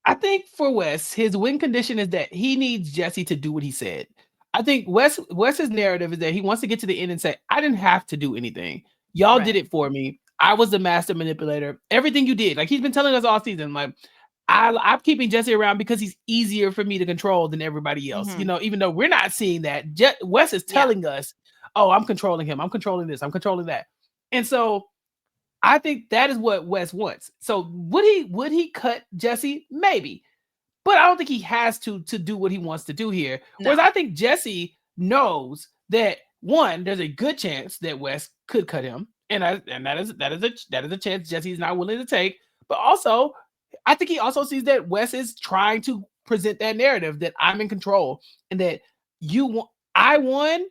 I think for Wes, his win condition is that he needs Jesse to do what he said. I think Wes's narrative is that he wants to get to the end and say, I didn't have to do anything. Y'all did Right. it for me. I was the master manipulator. Everything you did, like he's been telling us all season, like I'm keeping Jesse around because he's easier for me to control than everybody else. Mhm. Even though we're not seeing that, Wes is Yeah. telling us, "Oh, I'm controlling him. I'm controlling this. I'm controlling that." And so I think that is what Wes wants. So would he cut Jesse? Maybe, but I don't think he has to do what he wants to do here. Whereas No. I think Jesse knows that one, there's a good chance that Wes could cut him, and that is a chance Jesse's not willing to take. But also, I think he also sees that Wes is trying to present that narrative that I'm in control and that you want. I won.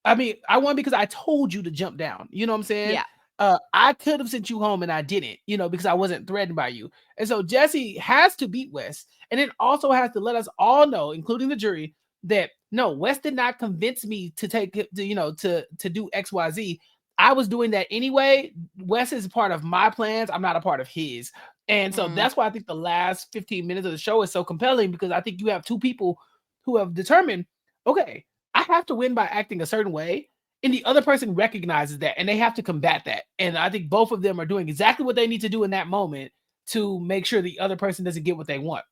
I mean, I won because I told you to jump down. You know what I'm saying? Yeah. I could have sent you home and I didn't, because I wasn't threatened by you. And so Jesse has to beat Wes, and it also has to let us all know, including the jury, that no, Wes did not convince me to take it to do XYZ. I was doing that anyway. Wes is part of my plans. I'm not a part of his. And so that's why I think the last 15 minutes of the show is so compelling, because I think you have two people who have determined, okay, I have to win by acting a certain way. And the other person recognizes that, and they have to combat that. And I think both of them are doing exactly what they need to do in that moment to make sure the other person doesn't get what they want.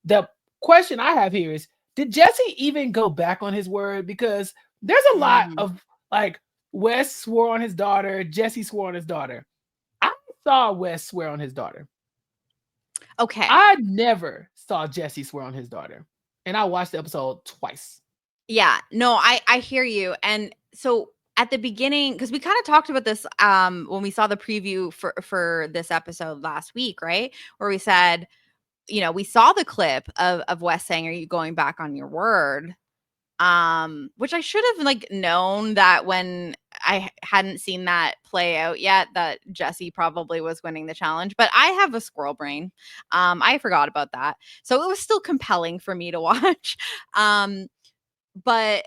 The question I have here is, did Jesse even go back on his word? Because there's a lot of like, Wes swore on his daughter, Jesse swore on his daughter. I saw Wes swear on his daughter. Okay. I never saw Jesse swear on his daughter. And I watched the episode twice. Yeah, no, I hear you. And so at the beginning, because we kind of talked about this when we saw the preview for this episode last week, right? Where we said, we saw the clip of Wes saying, "Are you going back on your word?" Which I should have known that when I hadn't seen that play out yet, that Jesse probably was winning the challenge. But I have a squirrel brain. I forgot about that. So it was still compelling for me to watch. But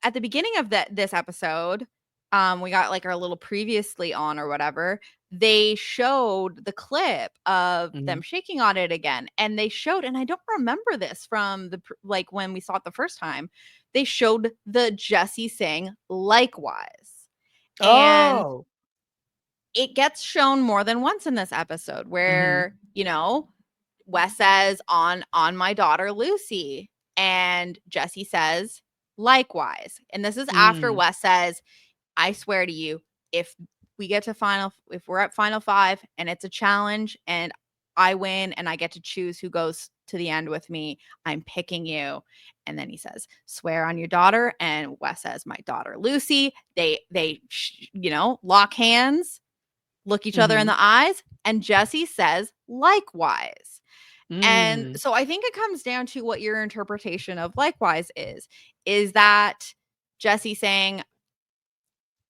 at the beginning of this episode, we got our little previously on or whatever. They showed the clip of them shaking on it again, and they showed, and I don't remember this from the when we saw it the first time. They showed the Jesse saying likewise, and it gets shown more than once in this episode where Wes says on my daughter Lucy. And Jesse says, likewise. And this is after Wes says, I swear to you, if we're at final 5 and it's a challenge and I win and I get to choose who goes to the end with me, I'm picking you. And then he says, swear on your daughter. And Wes says, my daughter Lucy. They lock hands, look each other in the eyes. And Jesse says, likewise. And so I think it comes down to what your interpretation of likewise is that Jesse saying,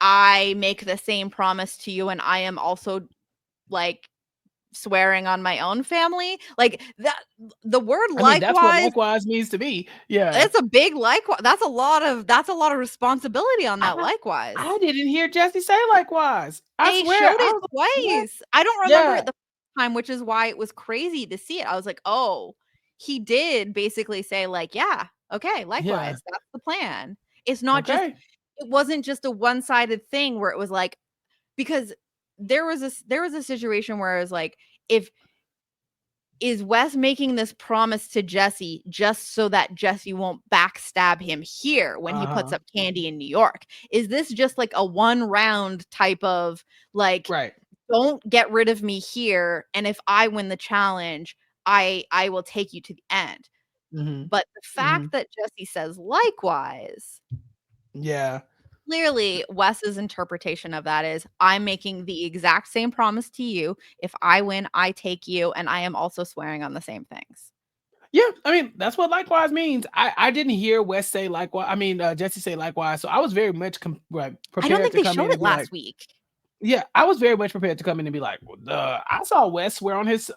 I make the same promise to you and I am also swearing on my own family, that the word likewise. That's what likewise means to me. Yeah, it's a big likewise. That's a lot of responsibility on that likewise. I didn't hear Jesse say likewise. They showed it twice. I don't remember it the time, which is why it was crazy to see it. I was like, oh, he did basically say yeah, okay, likewise, that's the plan. It's not just, it wasn't just a one-sided thing where it was because there was a situation where it was is Wes making this promise to Jesse just so that Jesse won't backstab him here when he puts up Candy in New York? Is this just a one round type of don't get rid of me here, and if I win the challenge, I will take you to the end. But the fact that Jesse says likewise, clearly Wes's interpretation of that is, I'm making the exact same promise to you. If I win, I take you, and I am also swearing on the same things. Yeah, I mean, that's what likewise means. I didn't hear Wes say likewise. I mean, Jesse say likewise. So I was very much prepared. I don't think they showed it last week. Yeah, I was very much prepared to come in and be like, I saw Wes swear on his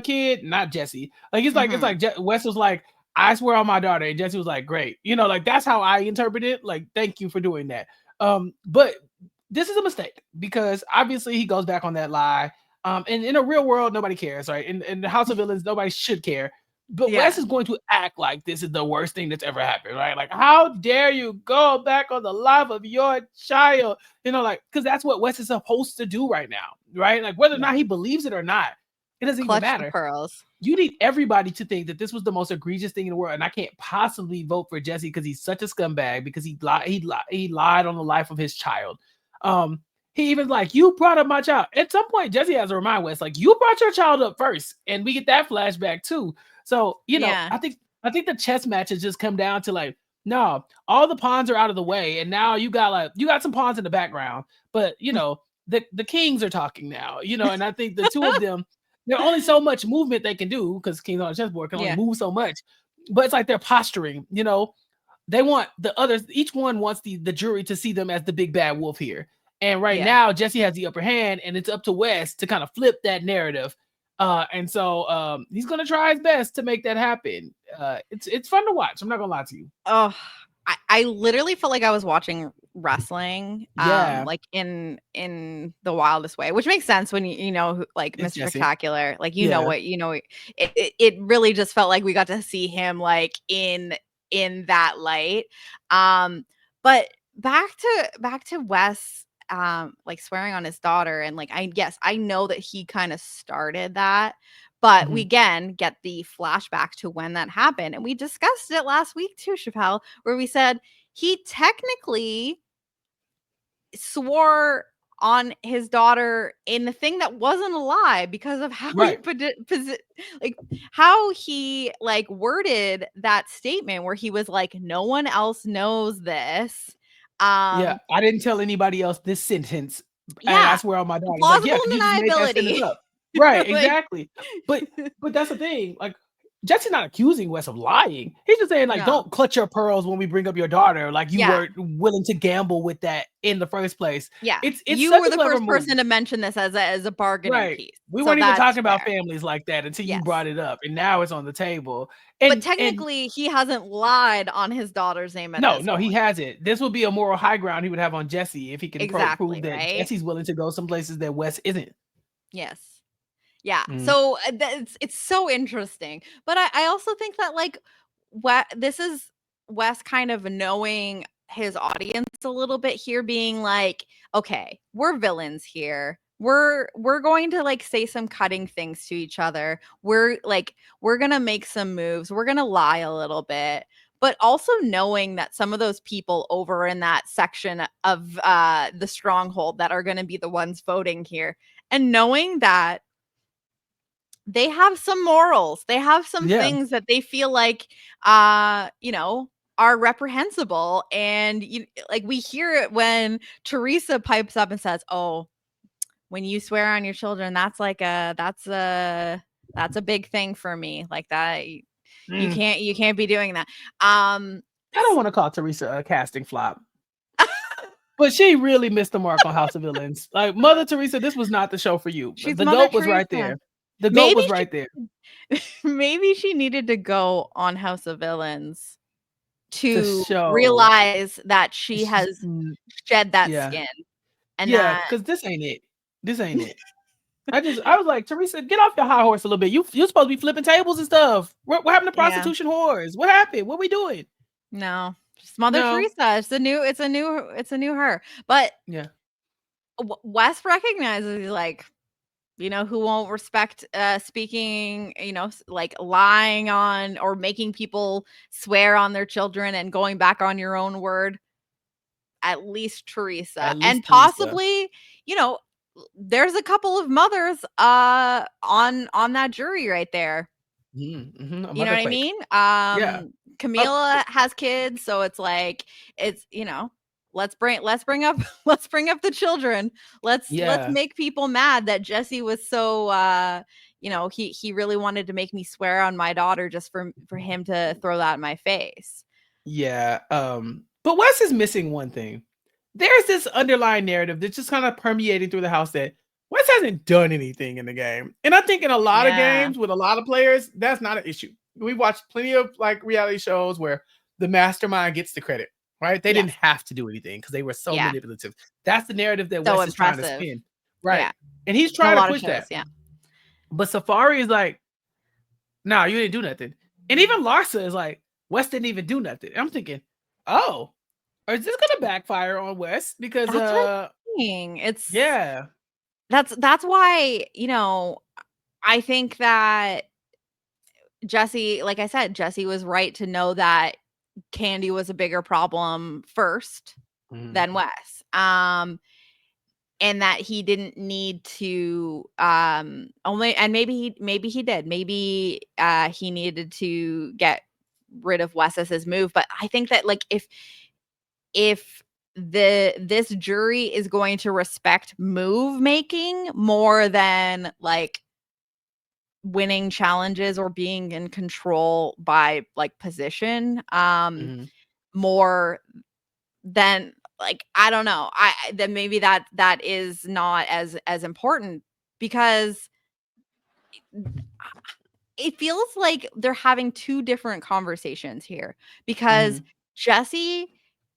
kid, not Jesse. It's like Wes was like, I swear on my daughter, and Jesse was like, great. That's how I interpret it. Thank you for doing that. But this is a mistake because obviously he goes back on that lie. And in a real world, nobody cares, right? In the House of Villains, nobody should care. But Wes is going to act like this is the worst thing that's ever happened, right? How dare you go back on the life of your child? Because that's what Wes is supposed to do right now, right? Whether or not he believes it or not, it doesn't even matter. The pearls. You need everybody to think that this was the most egregious thing in the world, and I can't possibly vote for Jesse because he's such a scumbag because he lied on the life of his child. He even you brought up my child. At some point, Jesse has to remind Wes, you brought your child up first, and we get that flashback too. So, I think the chess match has just come down to no, all the pawns are out of the way, and now you got some pawns in the background, but the kings are talking now, and I think the two of them, there's only so much movement they can do because kings on a chessboard can only move so much, but it's they're posturing, they want the others, each one wants the jury to see them as the big bad wolf here. And right Yeah. now, Jesse has the upper hand, and it's up to Wes to kind of flip that narrative. And so he's gonna try his best to make that happen. It's fun to watch. I'm not gonna lie to you. Oh, I literally felt like I was watching wrestling, Yeah, like in the wildest way, which makes sense when you know like it's Mr. Jesse. Spectacular, like Yeah. it really just felt like we got to see him like in that light. Um, but back to Wes, like swearing on his daughter, and like I know that he kind of started that, but we Mhm. again get the flashback to when that happened. And we discussed it last week too, Chappell, where we said he technically swore on his daughter in the thing that wasn't a lie because of how he Right. put it, like how he like worded that statement where he was like, no one else knows this. Yeah. I didn't tell anybody else this sentence, and I Yeah, swear on my daughter. It's like, yeah, plausible because you just made that sentence deniability. up. Right, Like, exactly. But that's the thing. Like, Jesse's not accusing Wes of lying. He's just saying, like, no. don't clutch your pearls when we bring up your daughter. Like, you Yeah. were willing to gamble with that in the first place. Yeah. It's You such were a the clever first move. person to mention this as a bargaining Right. piece. We So weren't even that's talking about fair. families like that until you Yes. brought it up, and now it's on the table. But And technically, he hasn't lied on his daughter's name at no, this no, he point. hasn't. This would be a moral high ground he would have on Jesse if he can prove Exactly, that right? Jesse's willing to go some places that Wes isn't. Yes. Yeah. Mm. So it's so interesting. But I also think that like this is Wes kind of knowing his audience a little bit here, being like, okay, we're villains here. We're going to like say some cutting things to each other. We're gonna make some moves. We're gonna lie a little bit. But also knowing that some of those people over in that section of the stronghold that are going to be the ones voting here, and knowing that they have some morals. They have some Yeah. things that they feel like, you know, are reprehensible. And like we hear it when Teresa pipes up and says, "Oh, when you swear on your children, that's a big thing for me. Like that, Mm. you can't be doing that." Um, I don't want to call Teresa a casting flop, but she really missed the mark on House of Villains. Like Mother Teresa, this was not the show for you. she's The Mother goat was right Teresa. there. The goat Maybe was right there. maybe she needed to go on House of Villains To to show, realize that she has shed that yeah, skin, and yeah, that because this ain't it. This ain't it. I was like, Teresa, get off your high horse a little bit. You're supposed to be flipping tables and stuff. What happened to yeah, prostitution whores? What happened? What we doing? no, just Mother No. Teresa. It's a new her. But Yeah. Wes recognizes like, who won't respect speaking, like lying on or making people swear on their children and going back on your own word. At least Teresa, At and least Teresa. possibly, you know, there's a couple of mothers on that jury right there. A You know mother what I quake. mean? Yeah. Uh, Camila has kids, so it's like it's, let's bring up let's bring up the children. Let's yeah. make people mad that Jesse was so he really wanted to make me swear on my daughter just for him to throw that in my face. Yeah. But Wes is missing one thing. There's this underlying narrative that's just kind of permeating through the house that Wes hasn't done anything in the game. And I think in a lot of Yeah. games with a lot of players, that's not an issue. We watched plenty of like reality shows where the mastermind gets the credit, right? They didn't Yes. have to do anything because they were so Yeah. manipulative. That's the narrative that So Wes is trying to impressive. spin. Right. Yeah. And he's In a trying to lot of push shows, that. yeah. But Safari is like, nah, you didn't do nothing. And even Larsa is like, Wes didn't even do nothing. And I'm thinking, oh, is this gonna backfire on Wes? Because That's what I'm saying. yeah. That's why, I think that Jesse, like I said, Jesse was right to know that Candy was a bigger problem first Mhm. than Wes. And that he didn't need to only, and maybe he did. Maybe he needed to get rid of Wes as his move. But I think that like if this jury is going to respect move making more than like winning challenges or being in control by like position, Mhm. more than like, I don't know. Then maybe that is not as important, because it feels like they're having two different conversations here, because Mhm. Jesse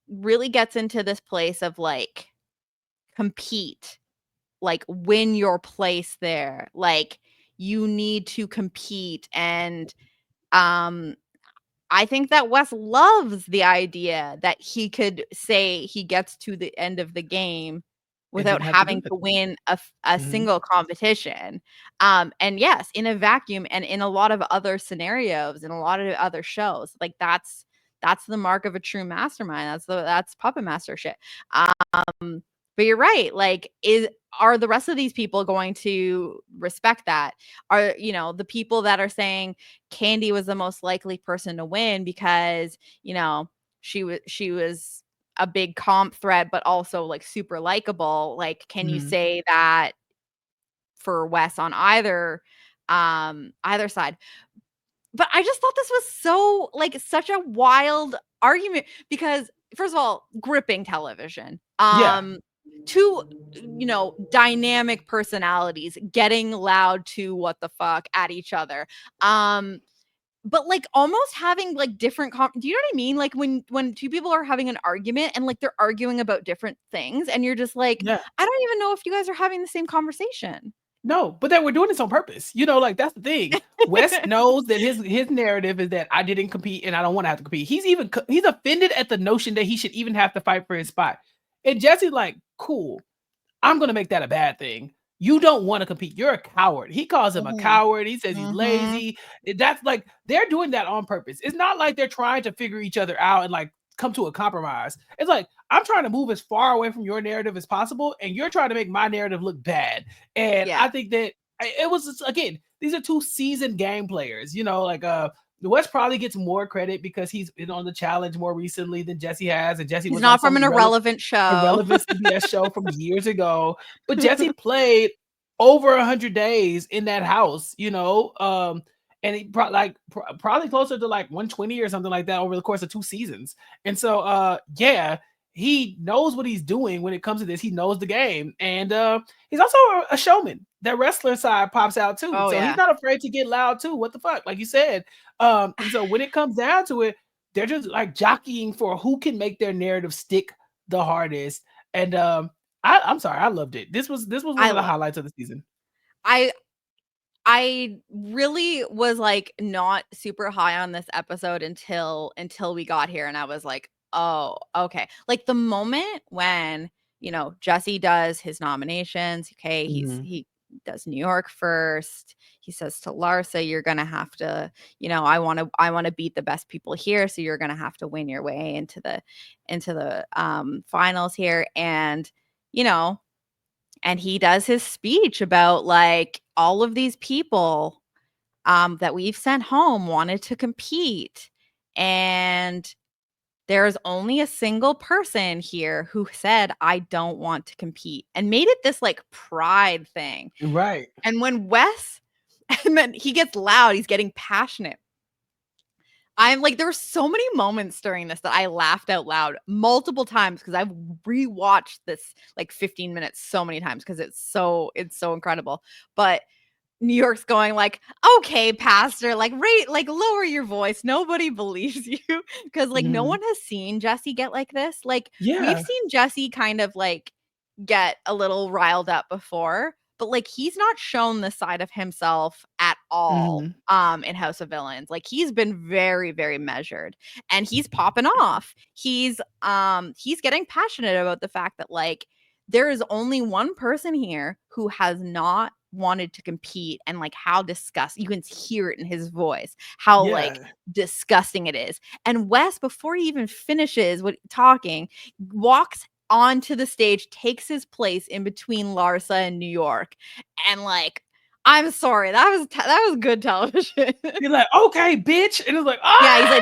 really gets into this place of like, compete, like, win your place there. Like, you need to compete. And um I think that Wes loves the idea that he could say he gets to the end of the game It without didn't have to do having it. to win a Mhm. single competition. And yes, in a vacuum and in a lot of other scenarios, in a lot of other shows, like, that's the mark of a true mastermind. That's puppet master shit. Um, but you're right. Like, are the rest of these people going to respect that? Are, the people that are saying Candy was the most likely person to win because, she was a big comp threat, but also like super likable. Like, can you Mhm. say that for Wes on either side? But I just thought this was so, like, such a wild argument, because first of all, gripping television. Yeah. Two, dynamic personalities getting loud to what the fuck at each other. But, like, almost having, like, different do you know what I mean? Like, when two people are having an argument and, like, they're arguing about different things, and you're just like, Yeah. "I don't even know if you guys are having the same conversation." No, but they were doing this on purpose. Like, that's the thing. Wes knows that his narrative is that I didn't compete and I don't wanna have to compete. He's offended at the notion that he should even have to fight for his spot. And Jesse's like, "Cool. I'm gonna make that a bad thing. You don't want to compete. You're a coward." He calls him a Mhm. coward. He says he's Mhm. lazy. That's like they're doing that on purpose. It's not like they're trying to figure each other out and like come to a compromise. It's like I'm trying to move as far away from your narrative as possible, and you're trying to make my narrative look bad. And Yeah. I think that it was just, again, these are two seasoned game players. Like the West probably gets more credit because he's been on the challenge more recently than Jesse has, and Jesse He's was on not from some an irrelevant show. irrelevant CBS show from years ago. But Jesse played over 100 days in that house, and he probably closer to like 120 or something like that over the course of 2 seasons. And so, yeah, he knows what he's doing when it comes to this. He knows the game, and he's also a showman. That wrestler side pops out too, Oh, so he's yeah. not afraid to get loud too. What the fuck, like you said. And so when it comes down to it, they're just like jockeying for who can make their narrative stick the hardest. And I'm sorry, I loved it. This was one I of the love highlights of the season. I I really was, like, not super high on this episode until we got here, and I was like, "Oh, okay." Like, the moment when, Jesse does his nominations, okay, Mhm. he does New York first. He says to Larsa, "You're gonna have to, I wanna beat the best people here, so you're gonna have to win your way into the finals here." You know and he does his speech about, like, all of these people that we've sent home wanted to compete, and there's only a single person here who said, "I don't want to compete," and made it this, like, pride thing. Right. And when Wes and then he gets loud, he's getting passionate. I'm like, there were so many moments during this that I laughed out loud multiple times, because I've rewatched this like 15 minutes so many times, because it's so incredible. But New York's going like, "Okay, pastor, like, like, lower your voice. Nobody believes you." Because, like, no Mhm. one has seen Jesse get like this. Like, we've Yeah. seen Jesse kind of like get a little riled up before, but, like, he's not shown this side of himself at all Mhm. in House of Villains. Like, he's been very, very measured, and he's popping off. He's getting passionate about the fact that, like, there is only one person here who has not wanted to compete, and like how disgust you can hear it in his voice, how like Yeah. disgusting it is. And Wes, before he even finishes what talking, walks onto the stage, takes his place in between Larsa and New York, and like, I'm sorry, that was good television. You're like, "Okay, bitch." And it's like, Yeah, "Ah!"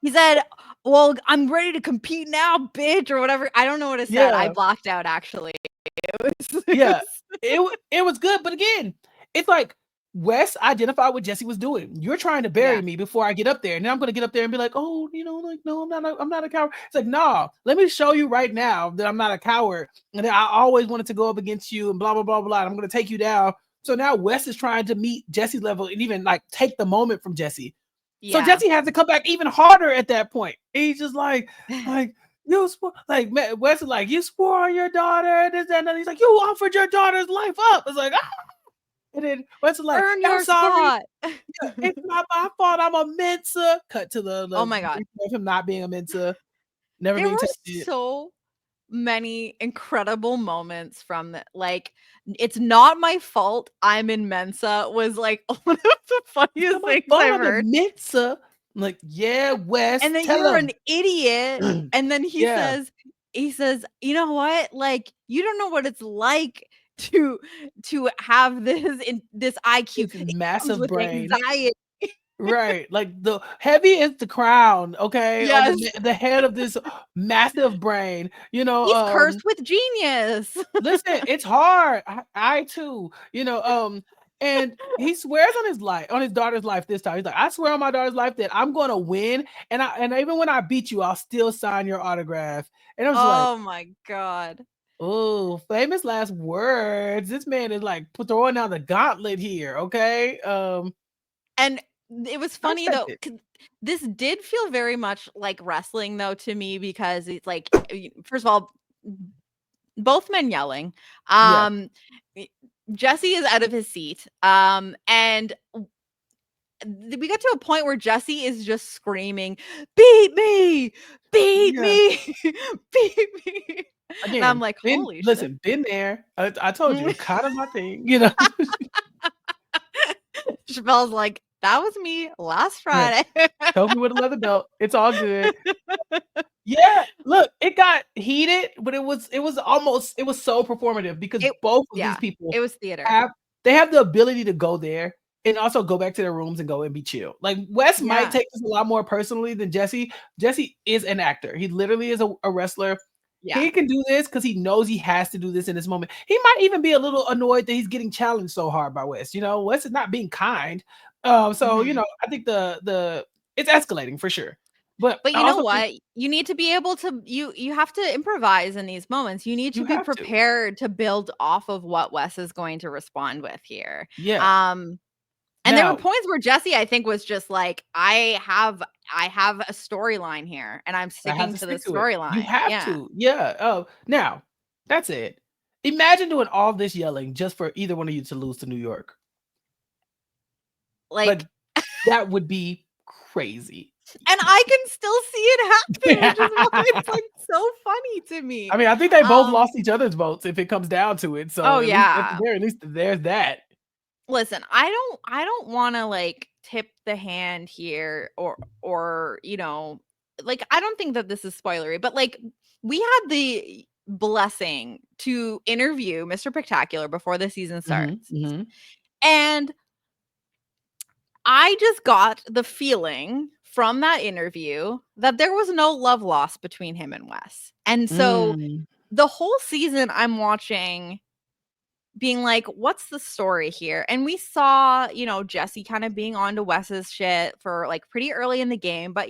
he said, "Well, I'm ready to compete now, bitch," or whatever. I don't know what it said. I Yeah. blocked out actually. It was, it Yeah. was It was good, but again, it's like Wes identified what Jesse was doing. You're trying to bury me before I get up there. And then I'm going to get up there and be like, oh, like, no, I'm not a coward. It's like, nah, let me show you right now that I'm not a coward. And I always wanted to go up against you and blah, blah, blah, blah. And I'm going to take you down. So now Wes is trying to meet Jesse's level and even like take the moment from Jesse. So Jesse has to come back even harder at that point. He's just like, you swore, like Wes is like, you swore on your daughter, this, that, and he's like, you offered your daughter's life up. It's like, and then Wes is like, earn your sorry. spot. It's not my fault. I'm a Mensa. Cut to the Oh my God. of him not being a Mensa, never There being were tested. so many incredible moments from that. Like, it's not my fault I'm in Mensa was like one of the funniest things I've heard. Mensa. I'm like, yeah, Wes. And then tell you're him. an idiot. And then he says, you know what? Like, you don't know what it's like to have this IQ. This massive with brain. anxiety. Right. Like the heavy is the crown, okay? Yes. Or the head of this massive brain, He's cursed with genius. Listen, it's hard. I too, and he swears on his life, on his daughter's life this time. He's like, I swear on my daughter's life that I'm gonna win. And even when I beat you, I'll still sign your autograph. And I was like, oh my God. oh, famous last words. This man is like throwing down the gauntlet here, okay? And it was funny though. This did feel very much like wrestling though to me because it's like, first of all, both men yelling. Jesse is out of his seat. And we got to a point where Jesse is just screaming, beat me, beat me, beat me. Again, and I'm like, holy shit. Listen, been there. I told you, kind of my thing, Chappell's like, that was me last Friday. Help me with a leather belt. It's all good. Yeah, look, it got heated, but it was so performative because both of these people it was theater. They have the ability to go there and also go back to their rooms and go and be chill. Like Wes might take this a lot more personally than Jesse. Jesse is an actor. He literally is a wrestler. Yeah. He can do this because he knows he has to do this in this moment. He might even be a little annoyed that he's getting challenged so hard by Wes. Wes is not being kind. I think the it's escalating for sure. But you know what? You need to be able to you have to improvise in these moments. You need to be prepared to build off of what Wes is going to respond with here. Yeah. And there were points where Jesse, I think, was just like, I have a storyline here, and I'm sticking to the storyline. You have to. Yeah. Oh, now that's it. Imagine doing all this yelling just for either one of you to lose to New York. Like that would be crazy. And I can still see it happen, which is why it's like so funny to me. I mean, I think they both lost each other's votes if it comes down to it. So at the very least, there's that. Listen, I don't want to like tip the hand here or like I don't think that this is spoilery, but like we had the blessing to interview Mr. Spectacular before the season starts. And I just got the feeling from that interview that there was no love lost between him and Wes. And so the whole season I'm watching being like, what's the story here? And we saw, Jesse kind of being on to Wes's shit for like pretty early in the game, but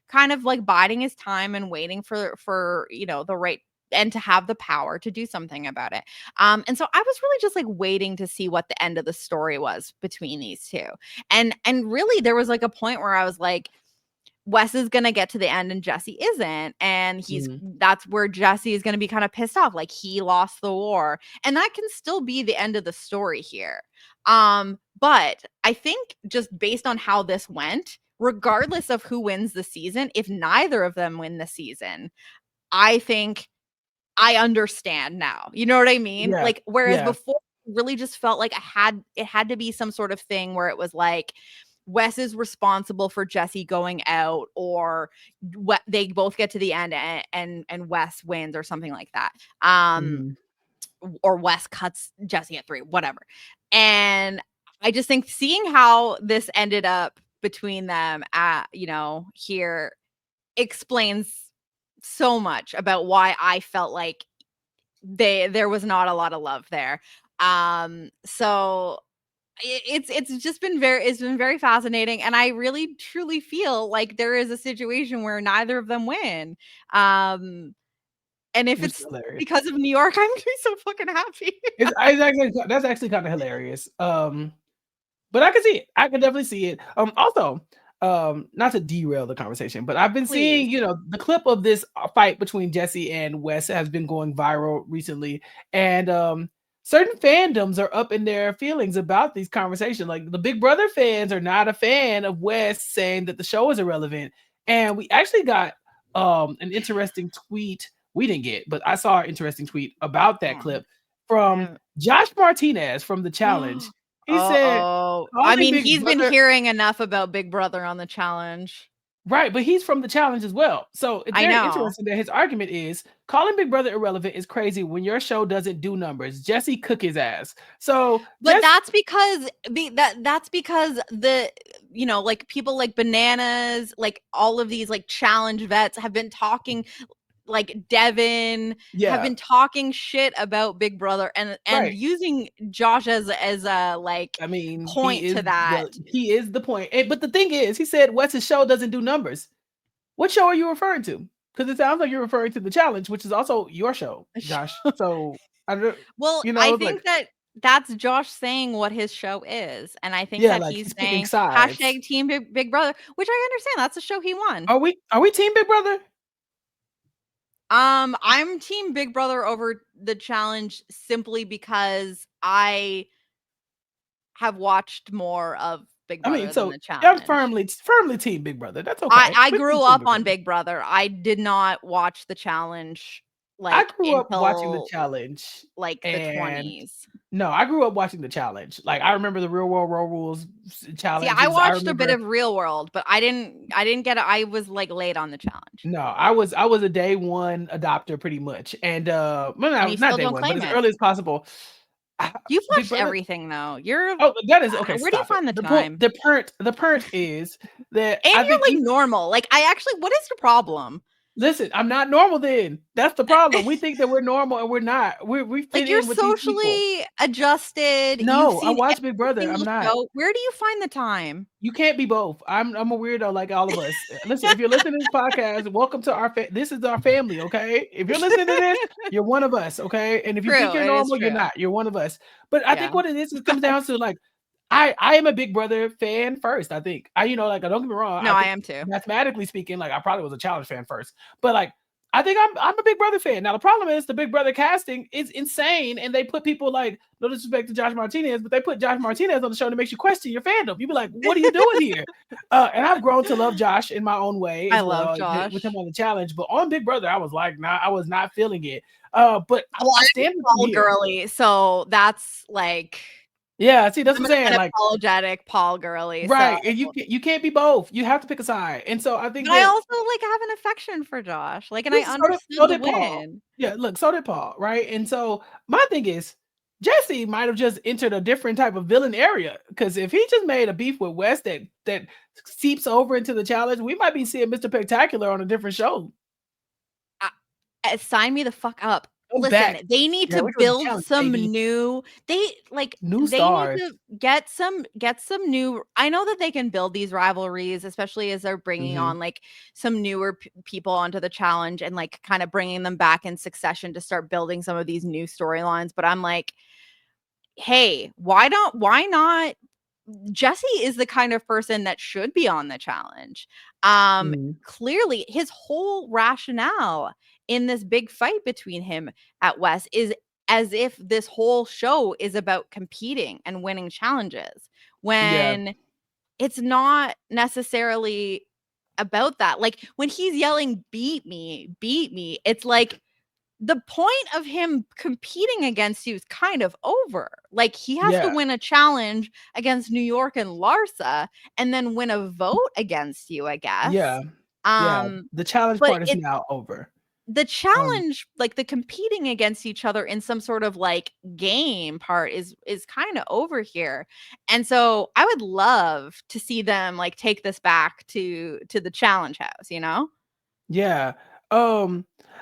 kind of like biding his time and waiting for the right and to have the power to do something about it. And so I was really just like waiting to see what the end of the story was between these two. And really there was like a point where I was like, Wes is going to get to the end and Jesse isn't. And that's where Jesse is going to be kind of pissed off. Like he lost the war, and that can still be the end of the story here. But I think just based on how this went, regardless of who wins the season, if neither of them win the season, I think I understand now. You know what I mean? Yeah. Like, whereas before it really just felt like it had to be some sort of thing where it was like, Wes is responsible for Jesse going out, or they both get to the end and Wes wins or something like that. Or Wes cuts Jesse at 3, whatever. And I just think seeing how this ended up between them here explains so much about why I felt like there was not a lot of love there. So it's just been very fascinating, and I really truly feel like there is a situation where neither of them win. And if Which is it's hilarious. because of New York, I'm gonna be so fucking happy. That's actually kind of hilarious. But I can see it. I can definitely see it. Also, not to derail the conversation, but I've been Please. seeing, the clip of this fight between Jesse and Wes has been going viral recently, and certain fandoms are up in their feelings about these conversations. Like the Big Brother fans are not a fan of Wes saying that the show is irrelevant, and we actually got an interesting tweet. We didn't get, but I saw an interesting tweet about that Oh, clip from I Josh Martinez from the challenge. He said, Uh-oh. I calling mean, Big he's been Brother hearing enough about Big Brother on the challenge. right, but he's from the challenge as well. So it's I very know. interesting that his argument is calling Big Brother irrelevant is crazy when your show doesn't do numbers. Jesse cook his ass. So But just that's because that's because like people like Bananas, like all of these like challenge vets have been talking, like Devin have yeah, been talking shit about Big Brother and right. using Josh as a like I mean, point to that. he is the point. But the thing is, he said Wes's show doesn't do numbers. What show are you referring to? Because it sounds like you're referring to the challenge, which is also your show, Josh. So I don't, Well, I like think that that's Josh saying what his show is, and I think yeah, that like he's he's picking saying sides. hashtag Team Big Brother, which I understand. That's the show he won. Are we team Big Brother? I'm Team Big Brother over the challenge simply because I have watched more of Big I mean, Brother than so the I'm challenge. firmly team Big Brother. That's I okay. I We're grew team up Big on Brother. Big Brother. I did not watch the challenge I like grew up watching the until challenge, like the and 20s. no, I grew up watching the challenge. Like I remember the Real World Road Rules See, I challenges. I watched a bit remember. of Real World, but I didn't get it. I was like late on the challenge. No, I was a day one adopter pretty much, and well, And no, you not still day don't one, but claim as it. early as possible. Ah, You've Big watched Brother. everything though. You're Oh, that is okay. where do you Stop it. find the The point. time? The point is that And I you're think like normal. Like I actually what is your problem? listen, I'm not normal then. That's the problem. We think that we're normal and we're not. We fit Like you're in with these people. socially adjusted. You've No, I seen watch Big every Brother. I'm single not. show. Where do you find the time? You can't be both. I'm a weirdo like all of us. Listen, if you're listening to this podcast, welcome to this is our family, okay? If you're listening to this, you're one of us, okay? And if you think True, you're it is normal, you're true. not. You're one of us. But I think Yeah. what it is, it comes down to like I am a Big Brother fan first, I think. Like don't get me wrong, No, I I think am too. mathematically speaking, like I probably was a challenge fan first. But like I think I'm a Big Brother fan. Now the problem is the Big Brother casting is insane, and they put people like no disrespect to Josh Martinez, but they put Josh Martinez on the show to make you question your fandom. You be like, what are you doing here? And I've grown to love Josh in my own way I as love well with him Josh. on the challenge. But on Big Brother, I was like, nah, I was not feeling it. But Well, I I'm stand with him Paul here. girly, so that's like Yeah, see, that's I'm what I'm saying. an Like, apologetic Paul girly. So, right, and you can't be both. You have to pick a side. And so I think but I that also like have an affection for Josh. Like, and I so understood the did Paul. win. Yeah, look, so did Paul, right? And so my thing is, Jesse might have just entered a different type of villain area because if he just made a beef with West that seeps over into the challenge, we might be seeing Mr. Spectacular on a different show. Sign me the fuck up. I'm Listen, back. they need Yeah, to we're doing the build challenge, some baby. new New they need stars. to get some new. I know that they can build these rivalries, especially as they're bringing Mhm. on like some newer people onto the challenge and like kind of bringing them back in succession to start building some of these new storylines, but I'm like, "Hey, why not Jesse is the kind of person that should be on the challenge. Mhm. Clearly, his whole rationale in this big fight between him at West is as if this whole show is about competing and winning challenges Yeah. when it's not necessarily about that. Like when he's yelling, beat me, it's like the point of him competing against you is kind of over. Like he has to Yeah. win a challenge against New York and Larsa and then win a vote against you, I guess. Yeah. Yeah. Um, The challenge but part is it now over. the Um, challenge, like the competing against each other in some sort of like game part is kind of over here. And so I would love to see them like take this back to the challenge house, you know? yeah.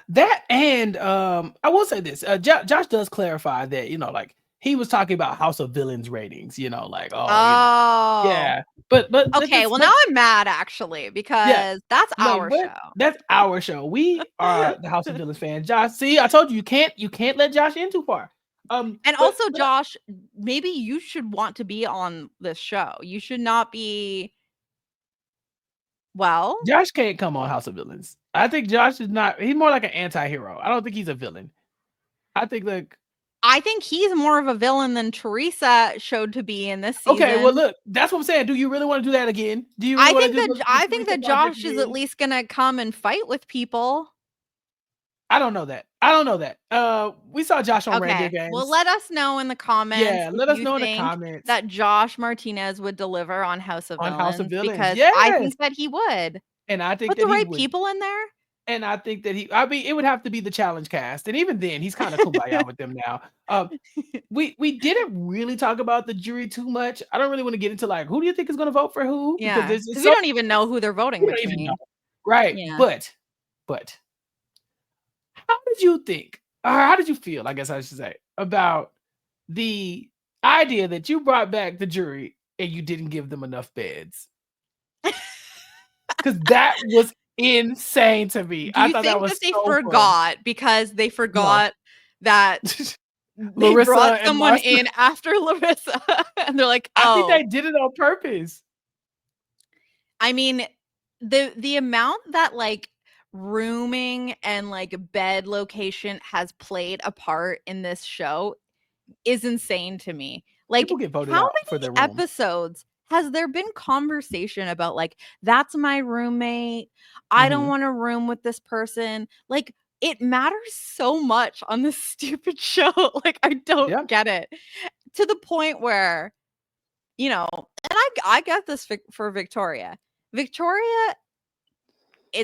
That and I will say this. Josh does clarify that, like he was talking about House of Villains ratings, like, Oh. yeah. But Okay, well, now I'm mad actually yeah, because that's like, our what? show. That's our show. We are the House of Villains fans. Josh, see, I told you you can't let Josh in too far. And but also, Josh, maybe you should want to be on this show. You should not be. Well, Josh can't come on House of Villains. I think Josh is not. He's more like an anti-hero. I don't think he's a villain. I think I think he's more of a villain than Teresa showed to be in this season. okay, well, look, that's what I'm saying. Do you really want to do that again? Do you really want to do the I think Teresa that project Josh is at again? least gonna come and fight with people. I don't know that. We saw Josh on Reindeer Okay, well, Games. let us know in the comments Yeah, if let us you know in the think comments that Josh Martinez would deliver on House of on House of Villains, Villains. because I Yes, think that he would. and I think Put that the he right would. people in there. And I think that I mean, it would have to be the challenge cast, and even then, he's kind of kumbaya with them now. We didn't really talk about the jury too much. I don't really want to get into like who do you think is going to vote for who, because Yeah, there's because just we so don't even know who they're voting we don't even know, between. right? Yeah. But how did you think, or how did you feel? I guess I should say about the idea that you brought back the jury and you didn't give them enough beds, because that was insane to me. Do I you thought that think that was they so fun. forgot because they No. forgot that they brought Larissa and someone Marcia. in after Larissa and they're like, I think "Oh." they did it on purpose. I mean, the amount that like rooming and like bed location has played a part in this show is insane to me. Like, People get voted how out for many their room. episodes has there been conversation about like, that's my roommate, I don't Mhm. want to room with this person? Like, it matters so much on this stupid show. Like, I don't Yeah. get it. To the point where, and I get this for Victoria. Victoria,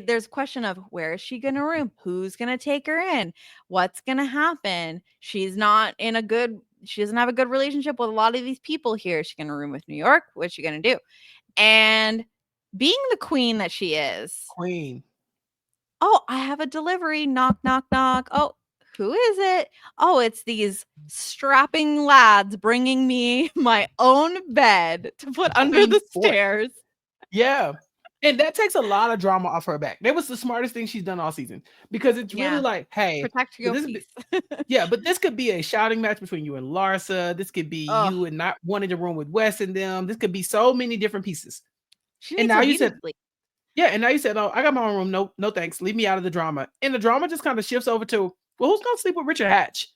there's a question of where is she going to room? Who's going to take her in? What's going to happen? She doesn't have a good relationship with a lot of these people here. Is she going to room with New York? What's she going to do? And being the queen that she is, Queen. oh, I have a delivery. Knock, knock, knock. Oh, who is it? Oh, it's these strapping lads bringing me my own bed to put under Queen the Fort. stairs. Yeah. And that takes a lot of drama off her back. That was the smartest thing she's done all season, because it's really Yeah. like, hey, Protect but your peace. but this could be a shouting match between you and Larsa. This could be Oh, you and not wanting to room with Wes and them. This could be so many different pieces. she And needs now her you beauty said, sleep. yeah, and now you said, oh, I got my own room. No, no thanks. Leave me out of the drama. And the drama just kind of shifts over to, well, who's gonna sleep with Richard Hatch?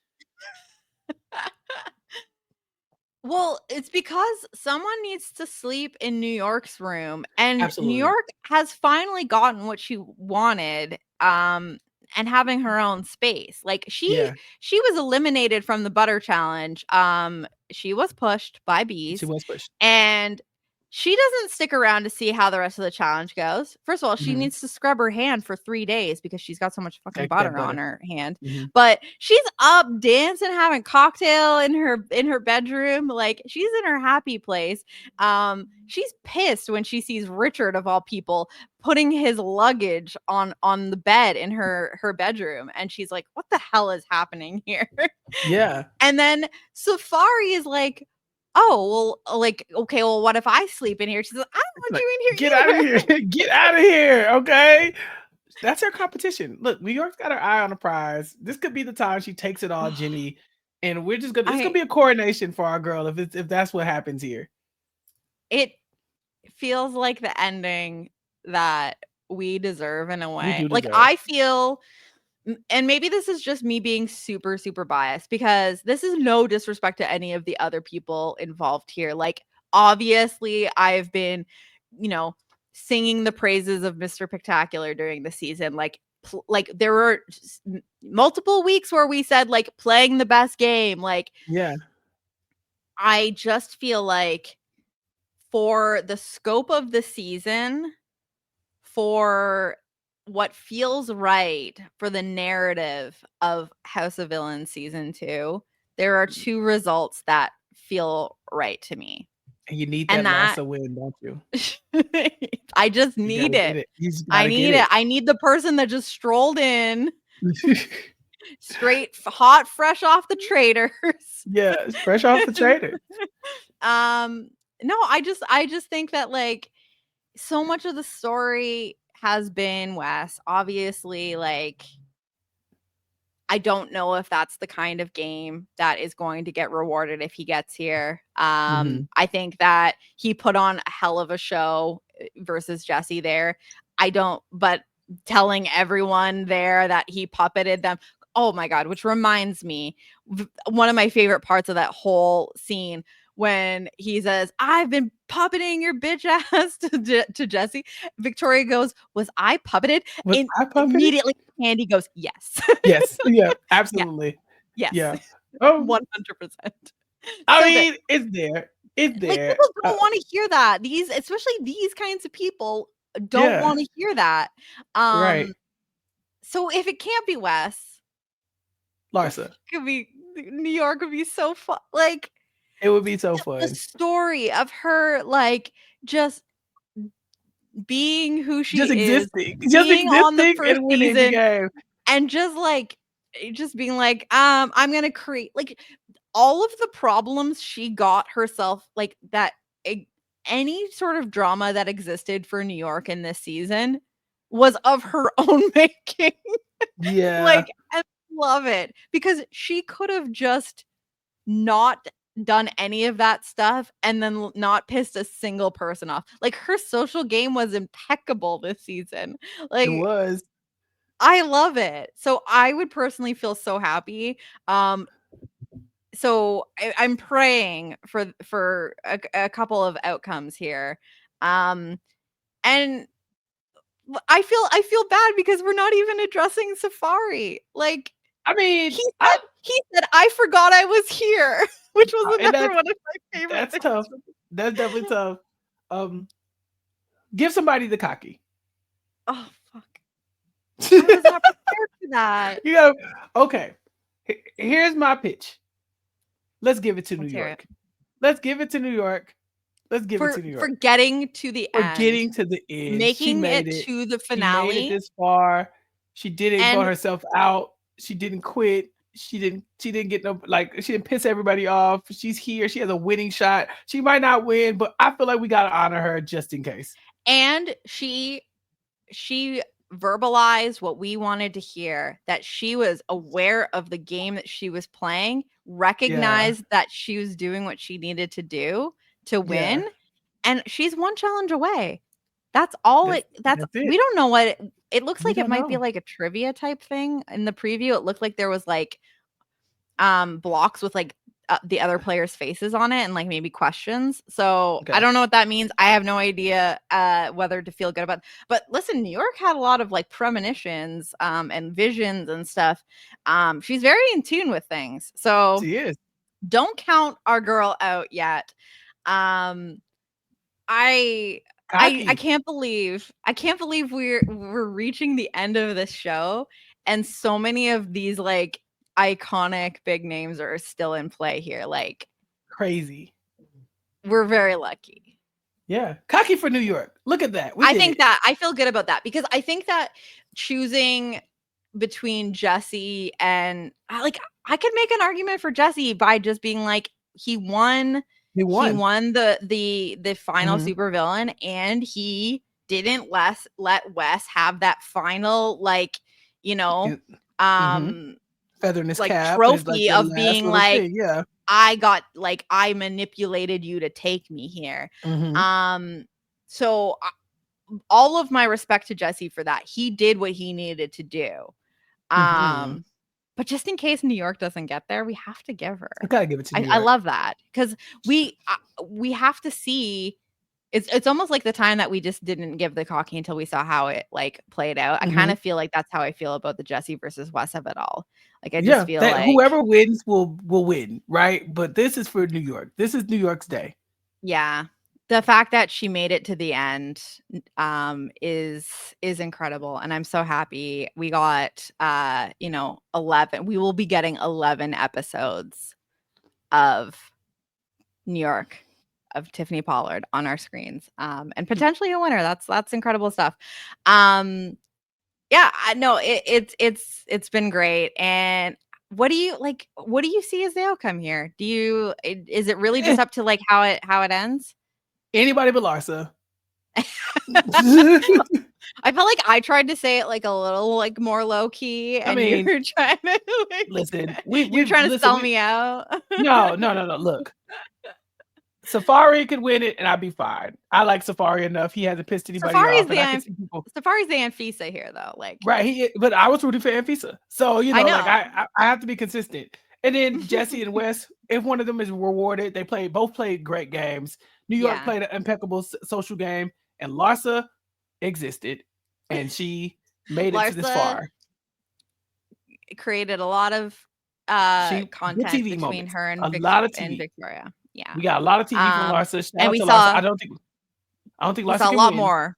Well, it's because someone needs to sleep in New York's room, and New Absolutely. York has finally gotten what she wanted, and having her own space. Like Yeah, she was eliminated from the butter challenge. She was pushed by she bees, was pushed. and she doesn't stick around to see how the rest of the challenge goes. First of all, she Mhm. needs to scrub her hand for 3 days because she's got so much fucking Take that butter on butter. her hand. Mhm. But she's up dancing, having cocktail in her bedroom. Like, she's in her happy place. She's pissed when she sees Richard, of all people, putting his luggage on the bed in her bedroom, and she's like, what the hell is happening here? Yeah. And then Safari is like, oh, well, like, okay, well, what if I sleep in here? She's like, I don't It's want like, you in get here out of either. here. Get out of here. Okay. That's her competition. Look, New York's got her eye on the prize. This could be the time she takes it all, Jenny. And we're just gonna it's gonna I be a coronation for our girl if that's what happens here. It feels like the ending that we deserve in a We way. do Like, deserve. I feel, and maybe this is just me being super, super biased, because this is no disrespect to any of the other people involved here. Like, obviously, I've been, you know, singing the praises of Mr. Spectacular during the season. Like there were multiple weeks where we said like playing the best game. Like, Yeah. I just feel like for the scope of the season, for what feels right for the narrative of House of Villains season 2, there are 2 results that feel right to me. And you need And that that Larsa win, don't you? I just You need gotta get it. it. You just I gotta get need it. it. I need the person that just strolled in Straight hot, fresh off the traders. Yeah, it's fresh off the trader. No, I just think that like so much of the story has been Wes. Obviously, like I don't know if that's the kind of game that is going to get rewarded if he gets here. I think that he put on a hell of a show versus Jesse there. I don't, but telling everyone there that he puppeted them. Oh my God, which reminds me, one of my favorite parts of that whole scene when he says, I've been puppeting your bitch ass to Jesse. Victoria goes, was I puppeted? Was And I puppeted? immediately Candy goes, yes. Yes. Yeah, Yeah. absolutely. Yes. Yeah. Oh, 100%. I So good. mean, it's there. It's Like there. people don't want to hear that. These, especially these kinds of people, don't Yeah. want to hear that. Right. So if it can't be Wes, Larsa. could be New York would be so fun. Like It would be so the fun. story of her like just being who she Just is, existing. Just being on the existing first and winning the season, game. and just being like, I'm gonna create like all of the problems she got herself, like that any sort of drama that existed for New York in this season was of her own making. Yeah. Like, I love it because she could have just not done any of that stuff and then not pissed a single person off. Like her social game was impeccable this season. It Like was. I love it. So I would personally feel so happy. So I'm praying for a couple of outcomes here. And I feel bad because we're not even addressing Safari. Like I mean, he said I forgot I was here, which was and another one of my favorite that's things. tough. That's definitely tough. Um, give somebody the cocky. Oh fuck. I was not prepared for that. You know, okay. Here's my pitch. Let's give it to New Let's hear it. York. Let's give it to New York. Let's give it to New For York. getting to the For end, getting to the end. She making made it it. to the She made it finale, this far. She didn't vote and herself out. She didn't quit. She didn't get no, like, she didn't piss everybody off. She's here. She has a winning shot. She might not win, but I feel like we gotta honor her just in case. she verbalized what we wanted to hear, that she was aware of the game that she was playing, Yeah. recognized that she was doing what she needed to do to Yeah. win, and she's one challenge away. That's all that's That's it. we don't know what it looks We like. It don't might be know. like a trivia type thing. In the preview, it looked like there was like blocks with like the other players' faces on it and like maybe questions. So I Okay. don't know what that means. I have no idea whether to feel good about. But listen, New York had a lot of like premonitions and visions and stuff. She's very in tune with things. So She is. don't count our girl out yet. Um, I Cocky. I can't believe we're reaching the end of this show and so many of these like iconic big names are still in play here. Like Crazy. we're very lucky. Yeah. Cocky for New York. Look at that. We I did think it. that I feel good about that because I think that choosing between Jesse and like I could make an argument for Jesse by just being like We he won. won the final Mhm. supervillain and he didn't let Wes have that final like, you know, It- mhm. um Feather in his like cap is like trophy the of last being little like thing. Yeah. I manipulated you to take me here. Mhm. Um so all of my respect to Jesse for that. He did what he needed to do. Mhm. But just in case New York doesn't get there, we have to give I her. gotta give it to New I York. love that because we have to see. It's almost like the time that we just didn't give the cocky until we saw how it like played out. I kind Mhm. of feel like that's how I feel about the Jesse versus Wes of it all. Like I just Yeah. feel That like whoever wins will win, right? But this is for New York. This is New York's day. yeah, the fact that she made it to the end is incredible and I'm so happy we got 11 we will be getting 11 episodes of New York of Tiffany Pollard on our screens and potentially a winner. That's incredible stuff. um Yeah, I know it's been great. And what do you see as the outcome here? Is it really just Eh, up to like how it ends? anybody but Larsa. I felt like I tried to say it like a little like more low key, I and you mean, were trying to listen, you're trying to listen, sell me out. no, no, no, no. Look, Safari could win it, and I'd be fine. I like Safari enough. He hasn't pissed anybody Safari's off, the and I can Anf- see people Safari's the Anfisa here though. Like right. But I was rooting for Anfisa, so I like know. I have to be consistent. And then Jesse and Wes, if one of them is rewarded, both played great games. New York Yeah. played an impeccable social game, and Larsa existed, and she made it to this Larsa far. created a lot of Good content TV between moments, her a and lot of and TV. Victoria. Yeah. We got a lot of TV from Larsa. Shout And out we to Larsa. saw I don't think we Larsa saw a can lot win. more.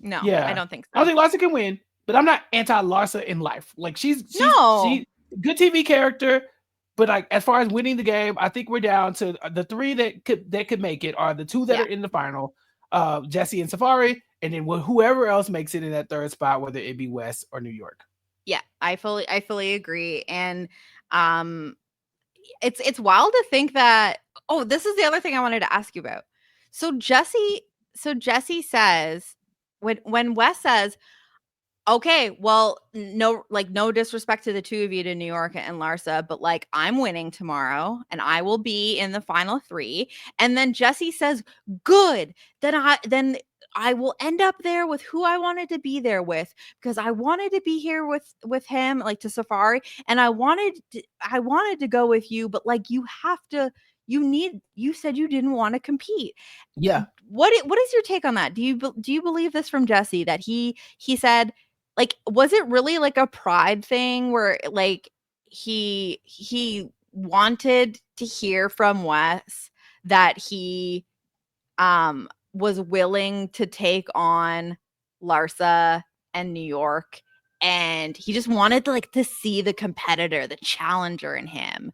No, I Yeah, don't think I don't so. think Larsa can win, but I'm not anti Larsa in life. Like No. she good TV character, but like as far as winning the game, I think we're down to the three that could make it are the two that Yeah. are in the final, Jesse and Safari, and then whoever else makes it in that third spot, whether it be West or New York. Yeah, I fully agree. And um it's wild to think that. Oh, this is the other thing I wanted to ask you about. So Jesse says, when Wes says, okay, well, no disrespect to the two of you, to New York and Larsa, but like I'm winning tomorrow and I will be in the final 3. And then Jesse says, good, then I will end up there with who I wanted to be there with, because I wanted to be here with him, like to Safari, and I wanted to go with you, but like you said you didn't want to compete. Yeah, What is your take on that? Do you believe this from Jesse, that he said, like, was it really like a pride thing where like he wanted to hear from Wes that he was willing to take on Larsa and New York, and he just wanted to see the competitor, the challenger in him.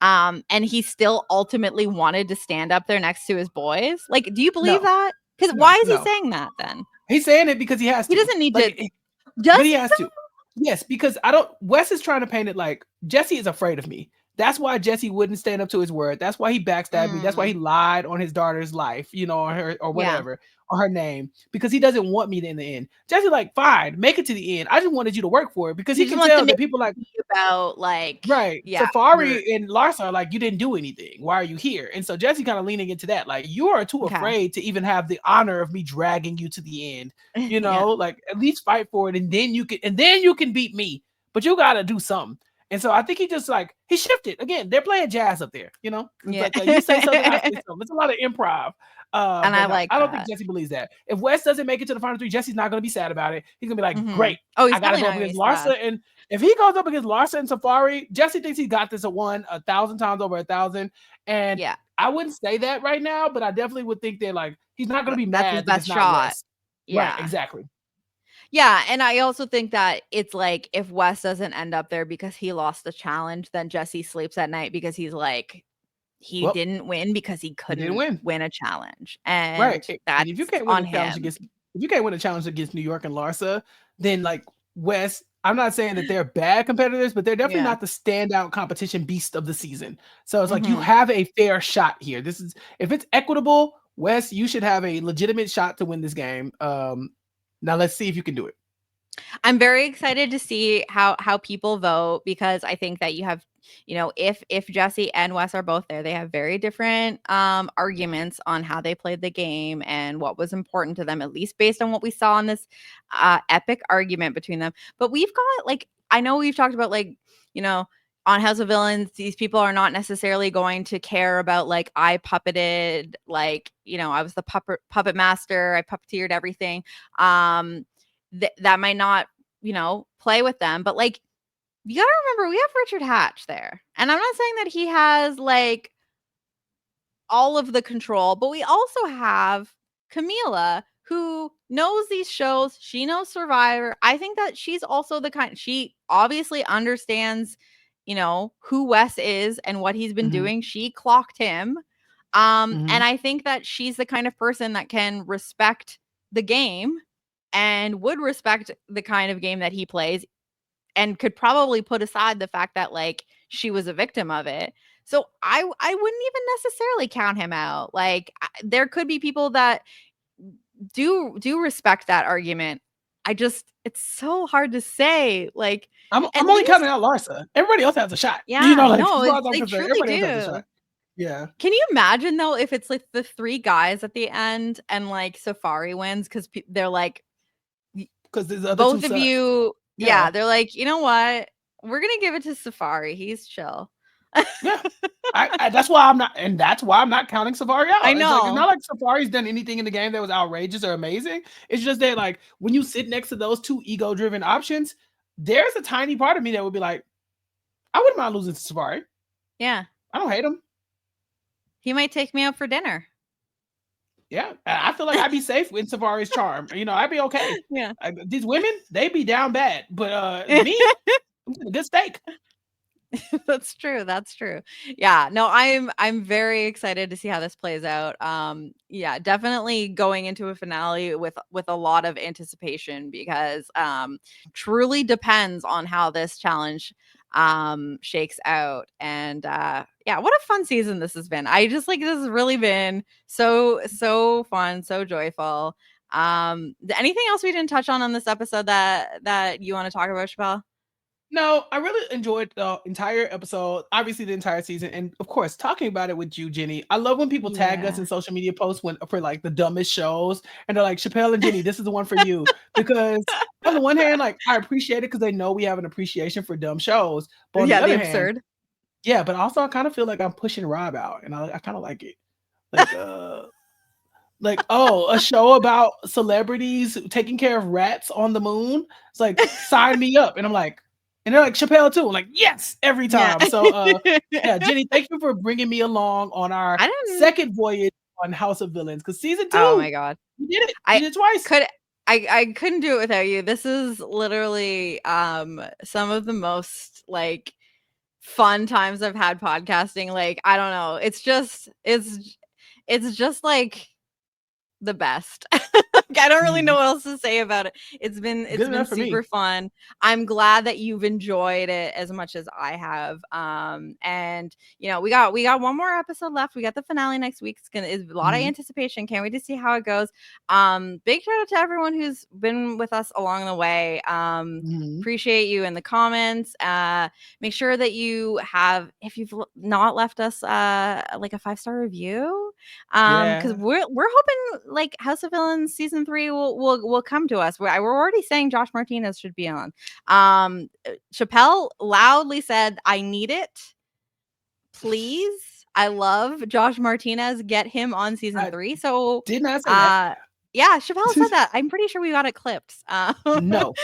And he still ultimately wanted to stand up there next to his boys. Like, do you believe no, that? Because no, why is he no. saying that then? He's saying it because he has He to. doesn't need to. Like, Does but he he has to. though? Yes, because I don't. Wes is trying to paint it like Jesse is afraid of me. That's why Jesse wouldn't stand up to his word. That's why he backstabbed me. That's why he Mm, lied on his daughter's life, or her or yeah. whatever, or her name, because he doesn't want me to in the end. Jesse, like, fine, make it to the end. I just wanted you to work for it because He he just can wants to tell make that people like it be about right. yeah, your Safari and Larsa are like, you didn't do anything. Why are you here? And so Jesse kind of leaning into that. Like, you are too okay. afraid to even have the honor of me dragging you to the end. Yeah. Like at least fight for it, and then you can beat me. But you gotta do something. And so I think he just like he shifted. Again, they're playing jazz up there, It's Yeah. like you say something, I say something. It's a lot of improv. And But I no, like I don't think that. Jesse believes that. If Wes doesn't make it to the final 3, Jesse's not gonna be sad about it. He's gonna be like, Mhm. great, Oh, he's I gotta definitely go not up gonna be against sad. Larsa. And if he goes up against Larsa and Safari, Jesse thinks he got this at 1,000 times over 1,000. And Yeah. I wouldn't say that right now, but I definitely would think that like he's not gonna be That's his mad that it's best not shot. Wes. Right, Yeah. exactly. Yeah, and I also think that it's like, if Wes doesn't end up there because he lost the challenge, then Jesse sleeps at night because he's like, he Well, didn't win because he he didn't couldn't win. win a challenge, Right. and And if you that's can't win on a challenge him. against if you can't win a challenge against New York and Larsa, then like West, I'm not saying that they're bad competitors, but they're definitely Yeah. not the standout competition beast of the season. So it's like you Mhm. have a fair shot here. This is if it's equitable, West, you should have a legitimate shot to win this game. Now let's see if you can do it. I'm very excited to see how people vote, because I think that you have, if Jesse and Wes are both there, they have very different arguments on how they played the game and what was important to them, at least based on what we saw in this epic argument between them. But we've got, like, I know we've talked about, like, you know, on House of Villains, these people are not necessarily going to care about, like, I puppeted, like, I was the puppet master, I puppeteered everything. That might not, play with them. But like, you gotta remember, we have Richard Hatch there. And I'm not saying that he has like all of the control, but we also have Camila, who knows these shows. She knows Survivor. I think that she's also she obviously understands, who Wes is and what he's been Mhm, doing. She clocked him. And mhm. I think that she's the kind of person that can respect the game and would respect the kind of game that he plays, and could probably put aside the fact that like she was a victim of it. So I wouldn't even necessarily count him out. Like there could be people that do respect that argument. It's so hard to say. Like at I'm only least, counting out Larsa. Everybody else has a shot. You know, yeah, like as no, far as I'm they concerned, truly everybody else has a do. shot. Yeah. Can you imagine though if it's like the 3 guys at the end and like Safari wins because they're like, Because the other two both of suck. you, Yeah. yeah, they're like, you know what? We're gonna give it to Safari. He's chill. Yeah. That's why I'm not counting Safari I out. It's like it's know. not like Safari's done anything in the game that was outrageous or amazing. It's just that like when you sit next to those two ego-driven options, there's a tiny part of me that would be like, I wouldn't mind losing to Safari. Yeah. I don't hate him. He might take me out for dinner. Yeah, I feel like I'd be safe with Safari's charm. You know, I'd be okay. Yeah. These women, they be down bad, but me, I'm getting a good steak. That's true. That's true. Yeah. No, I'm very excited to see how this plays out. Yeah, definitely going into a finale with a lot of anticipation because truly depends on how this challenge shakes out. And yeah, what a fun season this has been. I just like this has really been so fun, so joyful. Anything else we didn't touch on this episode that you want to talk about, Chappell? No, I really enjoyed the entire episode, obviously the entire season, and of course talking about it with you, Jenny. I love when people tag us Yeah. in social media posts for like the dumbest shows, and they're like, Chappell and Jenny, this is the one for you. Because on the one hand, like I appreciate it because they know we have an appreciation for dumb shows. But on the Yeah, the other hand, absurd. yeah, but also I kind of feel like I'm pushing Rob out, and I kind of like it. Like oh, a show about celebrities taking care of rats on the moon. It's like sign me up, and I'm like, and they're like Chappell too. I'm like yes, every Yeah. time. So yeah, Jenny, thank you for bringing me along on our I didn't. second voyage on House of Villains because season Oh 2, my god. you did it. You I did it twice. could I couldn't do it without you. This is literally some of the most like fun times I've had podcasting. Like I don't know. It's just like the best. I don't really know what else to say about it. It's Good been enough for super me. fun. I'm glad that you've enjoyed it as much as I have. And you know, we got one more episode left. We got the finale next week. It's a lot of anticipation. Can't wait to see how it goes. Big shout out to everyone who's been with us along the way. Appreciate you in the comments. Make sure that you have, if you've not left us like a 5-star review, because we're hoping like House of Villains season 3 will come to us. We're already saying Josh Martinez should be on. Chappell loudly said, "I need it, please. I love Josh Martinez. Get him on season 3." So did not say that. yeah, Chappell said that. I'm pretty sure we got it clipped. No.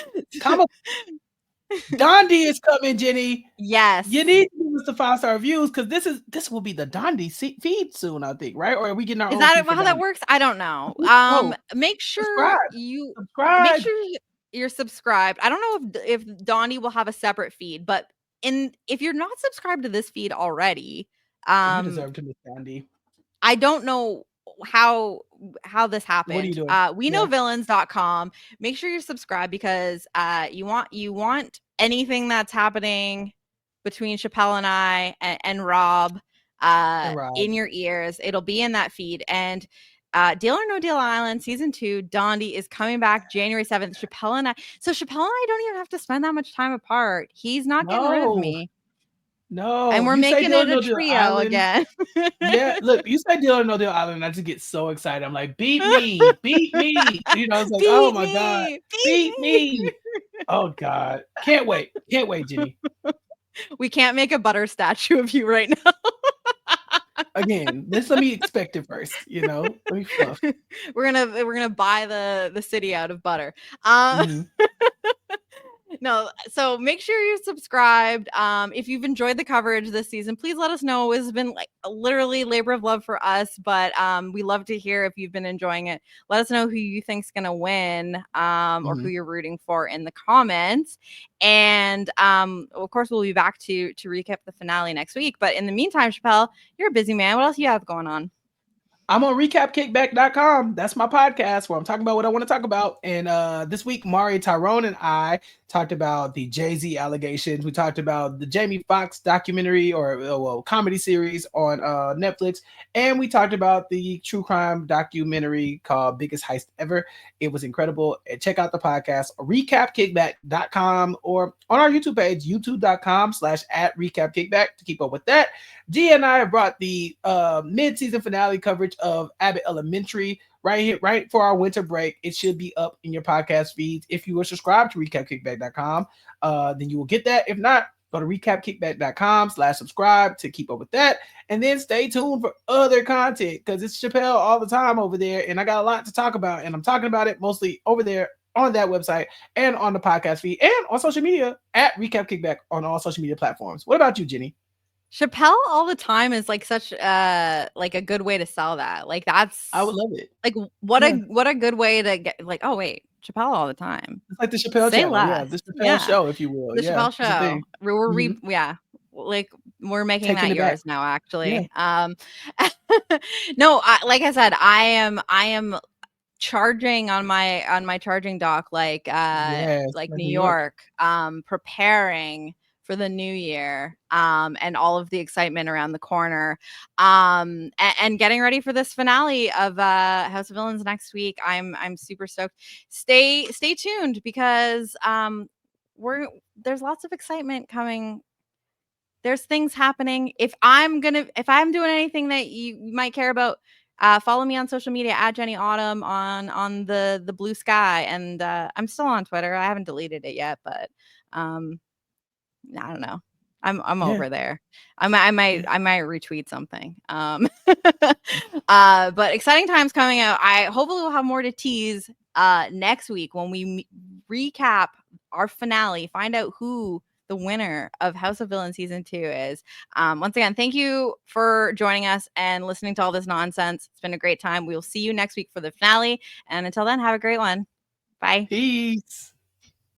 Dondi is coming, Jenny. Yes. You need to give us the 5-star reviews because this will be the Dondi feed soon, I think, right? Or are we getting our Is own that feed for how that Dondi? works? I don't know. No. Make sure Subscribe. you're subscribed. I don't know if Donnie will have a separate feed, but if you're not subscribed to this feed already, You deserve to miss Dondi. I don't know how this happened. What are you doing? WeKnowVillains.com. Make sure you're subscribed because you want anything that's happening between Chappell and I and Rob in your ears. It'll be in that feed. And Deal or No Deal Island season 2, Dondi is coming back January 7th. Chappell and I don't even have to spend that much time apart. He's not getting rid of me. No, And we're making it a trio again. Yeah, look, you say Deal or No Deal Island, and I just get so excited. I'm like, beat me, beat me. You know, it's like, oh my God, beat me. Oh God. Can't wait, Jenny. We can't make a butter statue of you right now. Again, let me expect it first, you know. Let me fluff. We're gonna buy the city out of butter. No, so make sure you're subscribed. If you've enjoyed the coverage this season, please let us know. It's been like literally labor of love for us, but we love to hear if you've been enjoying it. Let us know who you think's gonna win, or who you're rooting for in the comments. And of course, we'll be back to recap the finale next week. But in the meantime, Chappell, you're a busy man. What else you have going on? I'm on recapkickback.com. That's my podcast where I'm talking about what I want to talk about. And this week, Mari, Tyrone, and I talked about the Jay-Z allegations. We talked about the Jamie Foxx documentary or comedy series on Netflix. And we talked about the true crime documentary called Biggest Heist Ever. It was incredible. And check out the podcast, recapkickback.com, or on our YouTube page, youtube.com/@recapkickback to keep up with that. G and I have brought the mid-season finale coverage of Abbott Elementary right here, right for our winter break. It should be up in your podcast feeds. If you are subscribed to recapkickback.com, then you will get that. If not, go to recapkickback.com/subscribe to keep up with that. And then stay tuned for other content because it's Chappell all the time over there. And I got a lot to talk about. And I'm talking about it mostly over there on that website and on the podcast feed and on social media at Recap Kickback on all social media platforms. What about you, Jenny? Chappell all the time is like such like a good way to sell that. Like that's I would love it. like what a good way to get like, oh wait, Chappell all the time. It's like the Chappell Say channel. less. Yeah, the Chappell show, if you will. The Yeah, Chappell show. Yeah. Like we're making taking that it back. yours now, actually. Yeah. No, like I said, I am charging on my charging dock like Yes, like like New New York. York, preparing for the new year, and all of the excitement around the corner, and getting ready for this finale of House of Villains next week. I'm super stoked. Stay tuned because there's lots of excitement coming. There's things happening. If I'm doing anything that you might care about, follow me on social media at Jenny Autumn on the Blue Sky, and I'm still on Twitter. I haven't deleted it yet, but I don't know. I'm over there. I might retweet something. But exciting times coming out. I hopefully will have more to tease next week when we recap our finale, find out who the winner of House of Villains season 2 is. Once again, thank you for joining us and listening to all this nonsense. It's been a great time. We will see you next week for the finale. And until then, have a great one. Bye. Peace.